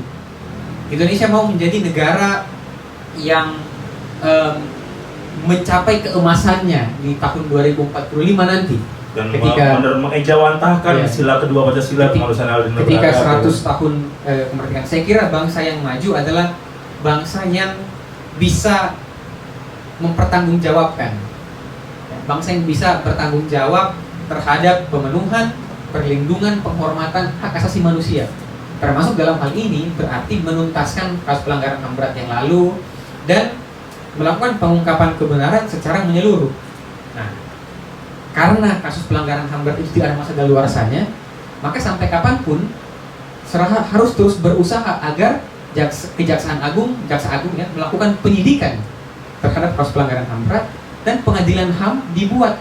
Indonesia mau menjadi negara yang mencapai keemasannya di tahun 2045 nanti. Dan ketika mengejawantahkan ya, sila kedua Pancasila, kemanusiaan dan ketika 100 tahun kemerdekaan. Saya kira bangsa yang maju adalah bangsa yang bisa mempertanggungjawabkan, bangsa yang bisa bertanggung jawab terhadap pemenuhan, perlindungan, penghormatan hak asasi manusia. Termasuk dalam hal ini berarti menuntaskan kasus pelanggaran HAM berat yang lalu dan melakukan pengungkapan kebenaran secara menyeluruh. Nah, karena kasus pelanggaran HAM berat itu tidak ada masa daluarsanya, maka sampai kapanpun harus terus berusaha agar Kejaksaan Agung, Jaksa Agung ya, melakukan penyidikan terhadap kasus pelanggaran HAM berat dan pengadilan HAM dibuat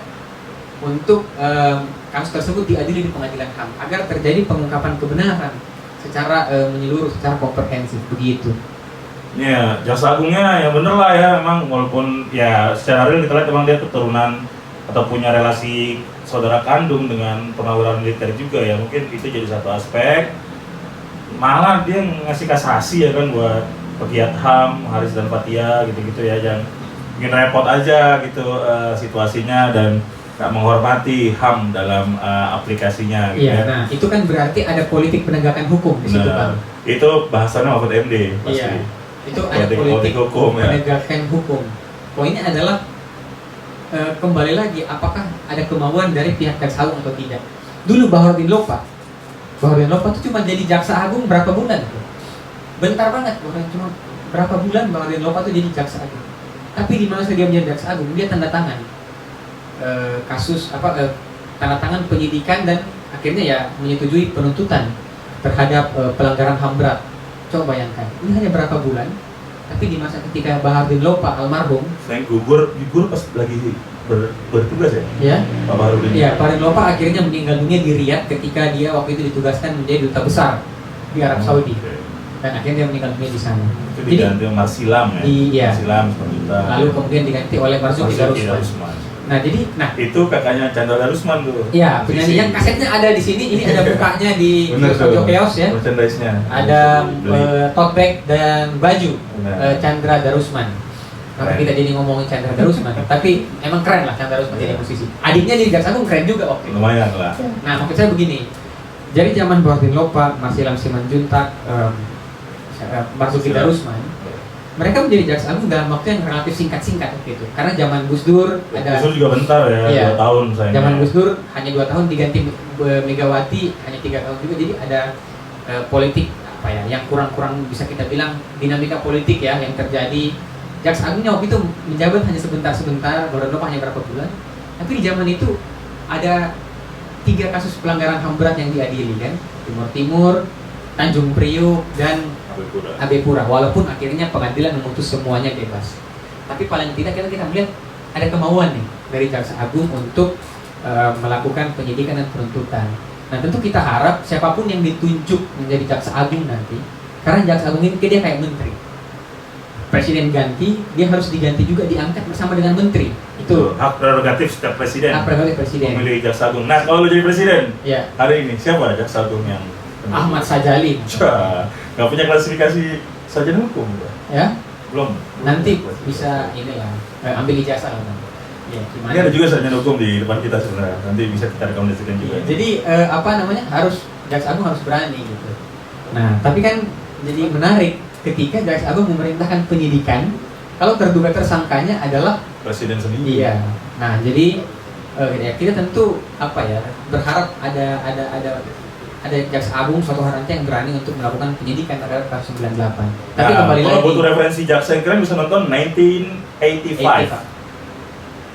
untuk kasus tersebut diadili di pengadilan HAM agar terjadi pengungkapan kebenaran secara menyeluruh, secara komprehensif begitu. Ya, Jaksa Agungnya ya bener lah ya, emang walaupun ya secara real kita lihat emang dia keturunan atau punya relasi saudara kandung dengan perwira militer juga ya, mungkin itu jadi satu aspek. Malah dia ngasih kasasi ya kan buat pegiat HAM, Haris dan Fathia gitu-gitu ya, jangan bikin repot aja gitu situasinya dan gak menghormati HAM dalam aplikasinya gitu ya. ya. Nah, itu kan berarti ada politik penegakan hukum di situ, Pak. Itu bahasannya Mahfud MD pasti. Iya. Itu ada politik hukum, penegakan hukum. Poinnya adalah kembali lagi, apakah ada kemauan dari pihak Jaksa Agung atau tidak. Dulu Baharudin Lopa itu cuma jadi Jaksa Agung berapa bulan? Bentar banget, cuma berapa bulan Baharudin Lopa itu jadi Jaksa Agung. Tapi di masa dia menjadi Jaksa Agung, dia tanda tangan tanda tangan penyidikan dan akhirnya ya menyetujui penuntutan terhadap pelanggaran HAM berat. Coba bayangkan, ini hanya berapa bulan, tapi di masa ketika Baharudin Lopa almarhum, saya gugur pas lagi bertugas ya? Ya, Pak Baharudin. Ya, Baharudin Lopa akhirnya meninggal dunia di Riyadh ketika dia waktu itu ditugaskan menjadi duta besar di Arab Saudi. Dan akhirnya dia meninggal dunia di sana. Itu diganti Marsilam ya? Iya. Marsilam seperti itu. Lalu kemudian diganti oleh Marzuki Darusman. Nah jadi, Itu kakaknya Chandra Darusman tuh. ya penyanyi yang kasetnya ada di sini. Ini ada bukanya di Bener tuh. Studio Chaos ya. Merchandise-nya. Ada Beli. tote bag dan baju Benar. Chandra Darusman. Kenapa Keren. kita jadi ngomongin Chandra Darusman? Tapi emang keren lah Chandra Darusman jadi musisi. Adiknya di Jaksa Agung keren juga waktu itu. Lumayan lah. Nah maksud saya begini. Jadi zaman Bordin Lopa, Marsilam Simanjuntak, Marzuki Darusman, mereka menjadi Jaksa Agung dalam waktu yang relatif singkat-singkat waktu itu. Karena zaman Gus Dur ada. Itu juga bentar ya, Iya. 2 tahun sayangnya. Zaman Gus Dur hanya 2 tahun, diganti Megawati hanya 3 tahun juga. Jadi ada politik apa ya yang kurang-kurang bisa kita bilang dinamika politik ya yang terjadi. Jaksa Agungnya waktu itu menjabat hanya sebentar-sebentar, baru hanya berapa bulan. Tapi di zaman itu ada 3 kasus pelanggaran HAM berat yang diadili kan, Timur Timur, Tanjung Priuk dan Abe Pura. Walaupun akhirnya pengadilan memutus semuanya bebas. Tapi paling tidak kita melihat ada kemauan nih dari Jaksa Agung untuk melakukan penyidikan dan penuntutan. Nah tentu kita harap siapapun yang ditunjuk menjadi Jaksa Agung nanti, karena Jaksa Agung ini dia kayak menteri. Presiden ganti, dia harus diganti juga, diangkat bersama dengan menteri. Itu hak prerogatif setiap presiden. hak prerogatif presiden. Memilih Jaksa Agung. Nah, kalau lu jadi presiden, Ya, hari ini siapa Jaksa Agung yang Ahmad Sajalin. Nggak punya klasifikasi sarjana hukum, bro? Ya, Belum. nanti bisa inilah ambil ijazah lah. Ya, gimana? Ini ada juga sarjana hukum di depan kita sebenarnya. Nanti bisa kita rekomendasikan juga. Jadi harus Jaksa Agung harus berani gitu. Nah, tapi kan jadi menarik ketika Jaksa Agung memerintahkan penyidikan kalau terduga tersangkanya adalah Presiden sendiri. iya. Nah, jadi ya kita tentu berharap ada Jaksa Agung suatu hari nanti yang berani untuk melakukan penyidikan terhadap kasus 98. Tapi Nah, kembali kalau lagi butuh referensi jaksa yang keren bisa nonton 1985.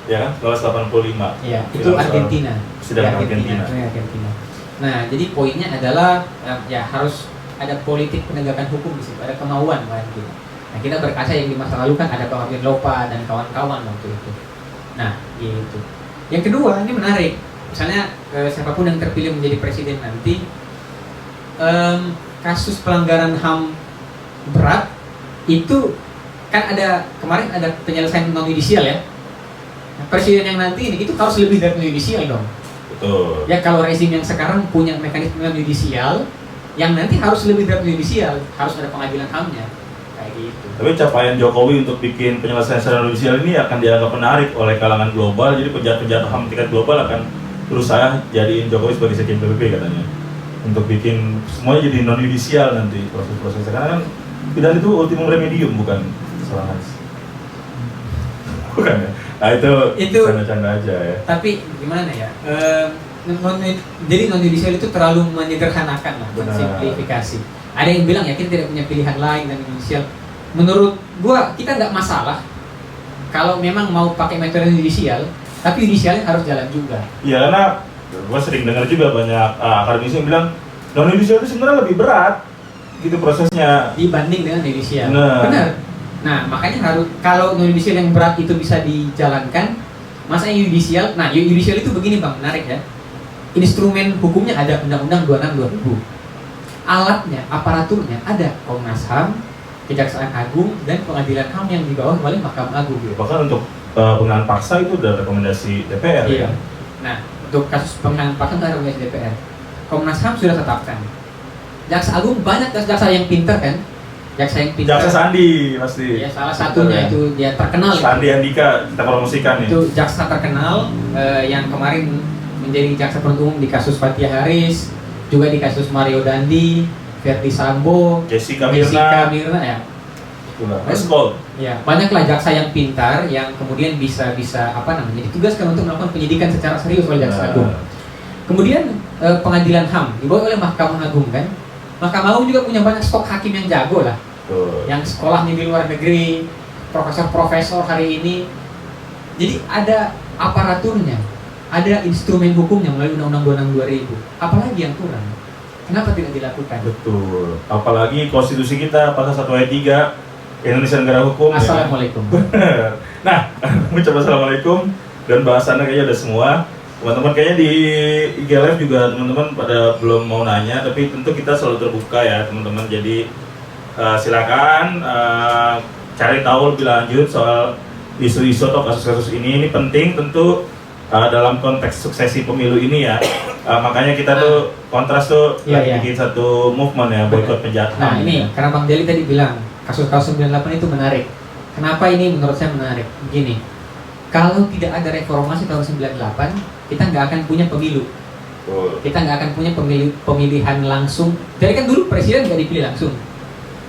Ya kan? 1985. Iya, itu Film soal Argentina. Persidangan Di Argentina. Itu Argentina. Nah, jadi poinnya adalah ya harus ada politik penegakan hukum di situ, ada kemauan kan gitu. Nah, kita berkaca yang di masa lalu kan ada Pak Bordin Lopa dan kawan-kawan waktu itu. Nah, gitu. Yang kedua, ini menarik. Misalnya siapapun yang terpilih menjadi presiden nanti, kasus pelanggaran HAM berat itu kan ada kemarin ada penyelesaian non yudisial ya. Nah, presiden yang nanti ini itu harus lebih dari non yudisial dong. Betul. Ya kalau rezim yang sekarang punya mekanisme non yudisial, yang nanti harus lebih dari non yudisial, harus ada pengadilan HAM-nya kayak gitu. Tapi capaian Jokowi untuk bikin penyelesaian secara judicial ini akan dianggap menarik oleh kalangan global. Jadi penjahat-penjahat HAM tingkat global akan berusaha jadiin Jokowi sebagai sekjen PBB katanya. Untuk bikin semuanya jadi non yudisial nanti proses-prosesnya. Karena kan pidana itu ultimum remedium bukan kesalahan. Bukan ya? Nah itu canda-canda aja ya. Tapi gimana ya? Jadi non yudisial itu terlalu menyederhanakan lah, Benar. mensimplifikasi. Ada yang bilang ya kita tidak punya pilihan lain dan yudisial. Menurut gua kita nggak masalah kalau memang mau pakai metode yudisial, tapi yudisialnya harus jalan juga. Iya karena gua sering dengar juga banyak akademisi yang bilang non yudisial itu sebenarnya lebih berat gitu prosesnya. Dibanding dengan yudisial. Benar. Benar. Nah makanya harus kalau non yudisial yang berat itu bisa dijalankan, masa yudisial. Nah yudisial itu begini bang, menarik ya. Instrumen hukumnya ada Undang-Undang 26/2000. Alatnya, aparaturnya ada Komnas HAM, Kejaksaan Agung dan Pengadilan HAM yang dibawa oleh Mahkamah Agung. Bahkan untuk penggunaan paksa itu udah rekomendasi DPR Iya. ya. Nah, untuk kasus penggunaan paksa itu ada rekomendasi DPR. Komnas HAM sudah tetapkan. Jaksa Agung banyak jaksa yang pintar kan? Jaksa yang pintar. Jaksa Sandi pasti. Ya, salah satunya itu dia terkenal. Sandi Andika kita promosikan nih. Itu jaksa terkenal yang kemarin menjadi jaksa penuntut umum di kasus Fathia Haris, juga di kasus Mario Dandi, Verdi Sambo, Jessica Jessica Mirna. Mirna ya. Itulah. Eskol. Ya, banyaklah jaksa yang pintar yang kemudian bisa ditugaskan untuk melakukan penyidikan secara serius oleh Jaksa Agung. Kemudian Pengadilan HAM dibawa oleh Mahkamah Agung kan. Mahkamah Agung juga punya banyak stok hakim yang jago lah. Tuh. Yang sekolahnya di luar negeri, profesor-profesor hari ini. Jadi ada aparaturnya, ada instrumen hukumnya melalui Undang-Undang 26/2000. Apalagi yang kurang? Kenapa tidak dilakukan? Betul. Apalagi konstitusi kita pasal 1 ayat 3 Indonesia negara hukum. Assalamualaikum. Ya. Nah, mencoba assalamualaikum dan bahasannya kayaknya udah semua. Teman-teman kayaknya di IG Live juga teman-teman pada belum mau nanya, tapi tentu kita selalu terbuka ya teman-teman. Jadi silakan cari tahu lebih lanjut soal isu-isu atau kasus-kasus ini penting tentu dalam konteks suksesi pemilu ini ya, makanya kita tuh Kontras tuh Iya. bikin satu movement ya, boykot penjahat Nah HAM. ini karena Bang Deli tadi bilang kasus-kasus 98 itu menarik. Kenapa ini menurut saya menarik? Begini, kalau tidak ada reformasi tahun 98, kita nggak akan punya pemilu. Betul. Kita nggak akan punya pemilihan langsung. Jadi kan dulu presiden nggak dipilih langsung,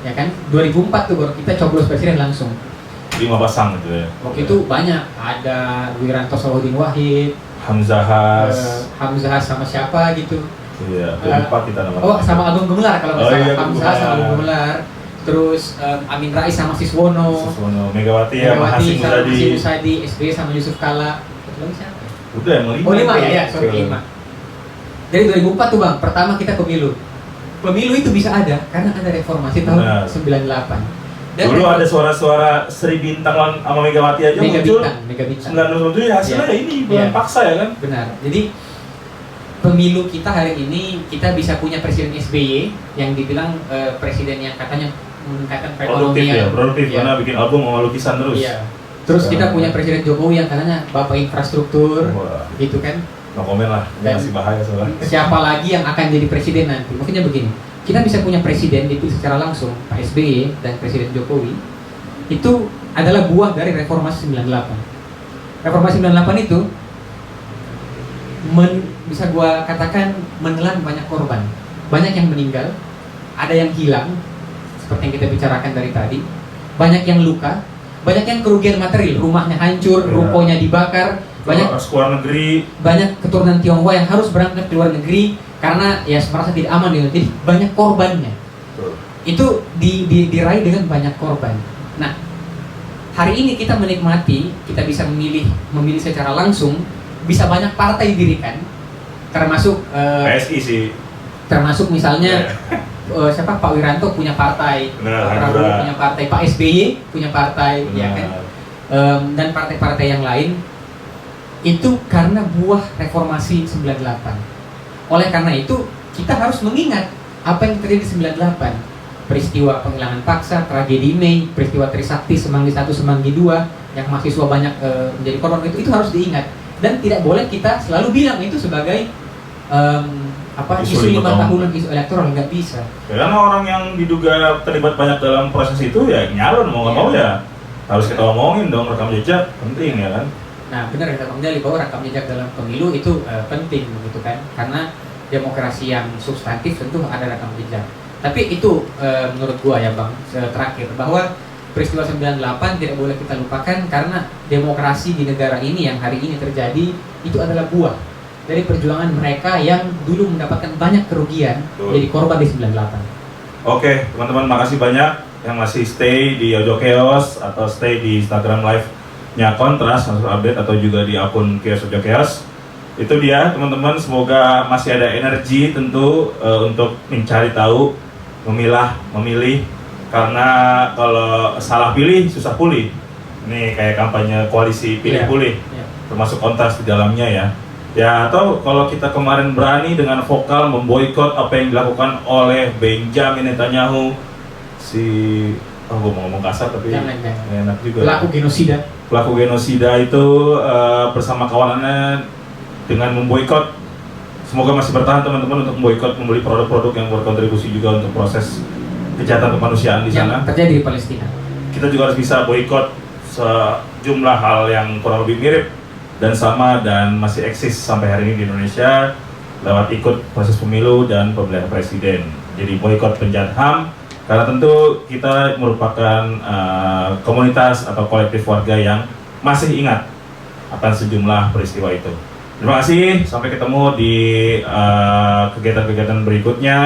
ya kan? 2004 tuh baru kita coblos presiden langsung. 5 pasang gitu ya. Waktu itu banyak, ada Wiranto Salahuddin Wahid, Hamzahas. Hamzah sama siapa gitu. Iya, lupa kita namanya. Oh sama Agung Gemelar kalau nggak Oh, salah. iya, Hamzah sama Agung Gemelar. Terus Amin Rais sama Siswono. Suswono, Megawati ya, sama Hasim sama Muzadi. Hasim Muzadi, SBY sama Yusuf Kala. Satu lagi siapa? Udah emang 5. Oh 5 ya, sorry 5. Dari 2004 tuh Bang, pertama kita pemilu. Pemilu itu bisa ada karena ada reformasi tahun Benar. 98. Dan Dulu ada suara-suara Sri Bintang lawan sama Megawati aja Mega muncul. Bintang. 97 ya hasilnya Iya. ini bulan Iya. paksa ya kan? Benar. Jadi pemilu kita hari ini kita bisa punya presiden SBY yang dibilang presiden yang katanya meningkatkan Produktif perekonomian. ya, produktif Iya. karena bikin album sama lukisan terus. Iya. Terus kita Sekarang punya presiden Jokowi yang katanya bapak infrastruktur, Wah, gitu kan. no komen lah, ini Dan- masih bahaya soalnya. Siapa lagi yang akan jadi presiden nanti? Maksudnya begini, kita bisa punya presiden dipilih secara langsung, Pak SBY dan Presiden Jokowi. Itu adalah buah dari reformasi 98. Reformasi 98 itu bisa gua katakan menelan banyak korban. Banyak yang meninggal, ada yang hilang, seperti yang kita bicarakan dari tadi. Banyak yang luka, banyak yang kerugian material, rumahnya hancur, Ya. rukonya dibakar, banyak Harus keluar negeri. banyak keturunan Tionghoa yang harus berangkat ke luar negeri karena ya merasa tidak aman di Indonesia. Jadi banyak korbannya. Betul. Itu diraih dengan banyak korban. Nah, hari ini kita menikmati, kita bisa memilih secara langsung, bisa banyak partai didirikan, termasuk PSI sih. termasuk misalnya Ya. siapa Pak Wiranto punya partai, Benar, Pak Prabowo Hanura. punya partai, Pak SBY punya partai, ya kan? Dan partai-partai yang lain itu karena buah reformasi 98. Oleh karena itu kita harus mengingat apa yang terjadi di 98. Peristiwa penghilangan paksa, tragedi Mei, peristiwa Trisakti, Semanggi 1, Semanggi 2 yang mahasiswa banyak menjadi korban, itu harus diingat. Dan tidak boleh kita selalu bilang itu sebagai Isu isu 5 lima tahunan, tahun. isu elektoral, nggak bisa. Ya, karena orang yang diduga terlibat banyak dalam proses itu ya nyalon mau nggak Iya. mau ya harus kita omongin dong, rekam jejak penting ya kan. Nah, benar kata Bang Jali bahwa rekam jejak dalam pemilu itu penting begitu kan, karena demokrasi yang substantif tentu ada rekam jejak. Tapi itu menurut gua ya Bang, terakhir bahwa peristiwa 98 tidak boleh kita lupakan karena demokrasi di negara ini yang hari ini terjadi itu adalah buah dari perjuangan mereka yang dulu mendapatkan banyak kerugian Betul. jadi korban di 98. Oke, teman-teman makasih banyak yang masih stay di Ojo Chaos atau stay di Instagram live-nya Kontras langsung update atau juga di akun Chaos Ojo Chaos. Itu dia teman-teman, semoga masih ada energi tentu untuk mencari tahu, memilih karena kalau salah pilih susah pulih. Ini kayak kampanye koalisi pilih Iya. pulih. Iya. Termasuk Kontras di dalamnya ya. Ya, atau kalau kita kemarin berani dengan vokal memboikot apa yang dilakukan oleh Benjamin Netanyahu, gue mau ngomong kasar tapi Jangan. nggak enak juga. Pelaku genosida. Pelaku genosida itu bersama kawanannya dengan memboikot. Semoga masih bertahan teman-teman untuk memboikot, membeli produk-produk yang berkontribusi juga untuk proses kejahatan kemanusiaan di sana. Yang terjadi di Palestina. Kita juga harus bisa boikot sejumlah hal yang kurang lebih mirip dan sama dan masih eksis sampai hari ini di Indonesia lewat ikut proses pemilu dan pemilihan presiden. Jadi boikot penjahat HAM karena tentu kita merupakan komunitas atau kolektif warga yang masih ingat akan sejumlah peristiwa itu. Terima kasih, sampai ketemu di kegiatan-kegiatan berikutnya.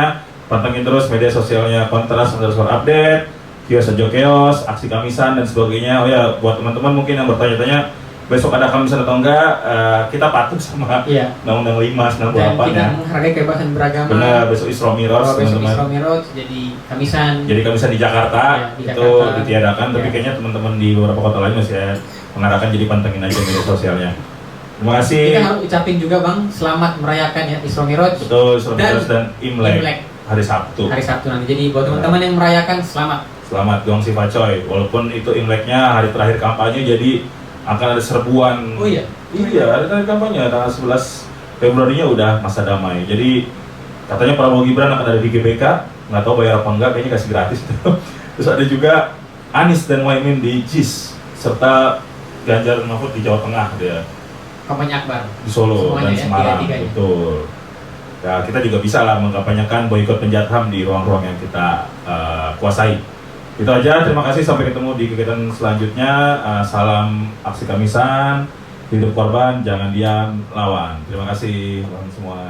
Pantengin terus media sosialnya Kontras_update, Kios Ojo Chaos, aksi kamisan dan sebagainya. Oh ya, buat teman-teman mungkin yang bertanya-tanya besok ada kamisan atau enggak, kita patuh sama Iya. Undang-Undang 5 Dan 98 kita ya. menghargai kebebasan beragama. Benar, besok Isra Miraj Kalau besok teman-teman. Isra Miraj jadi kamisan. Jadi kamisan di Jakarta Ya, di itu Jakarta. ditiadakan, tapi Ya. kayaknya teman-teman di beberapa kota lain masih mengadakan, jadi pantengin aja media sosialnya. Terima kasih. Kita harus ucapin juga Bang, selamat merayakan ya Isra Miraj Betul, Isra Miraj dan Imlek Imlek hari Sabtu. hari Sabtu nanti. Jadi buat teman-teman yang merayakan selamat. Selamat Gong Siva Coy. Walaupun itu Imleknya hari terakhir kampanye, jadi akan ada serbuan. Oh iya? Iya, ada kampanye tanggal 11 Februarinya udah masa damai. Jadi katanya Prabowo Gibran akan ada di GBK, nggak tahu bayar apa enggak, kayaknya kasih gratis. Terus ada juga Anies dan Muhaimin di JIS, serta Ganjar dan Mahfud di Jawa Tengah dia, Kampanye akbar. di Solo Semuanya dan ya, Semarang. tiga-tiganya. Betul. Ya, kita juga bisa lah mengkampanyekan boikot penjahat HAM di ruang-ruang yang kita kuasai. Itu aja, terima kasih, sampai ketemu di kegiatan selanjutnya. Salam aksi Kamisan, hidup korban, jangan diam, lawan. Terima kasih teman semua.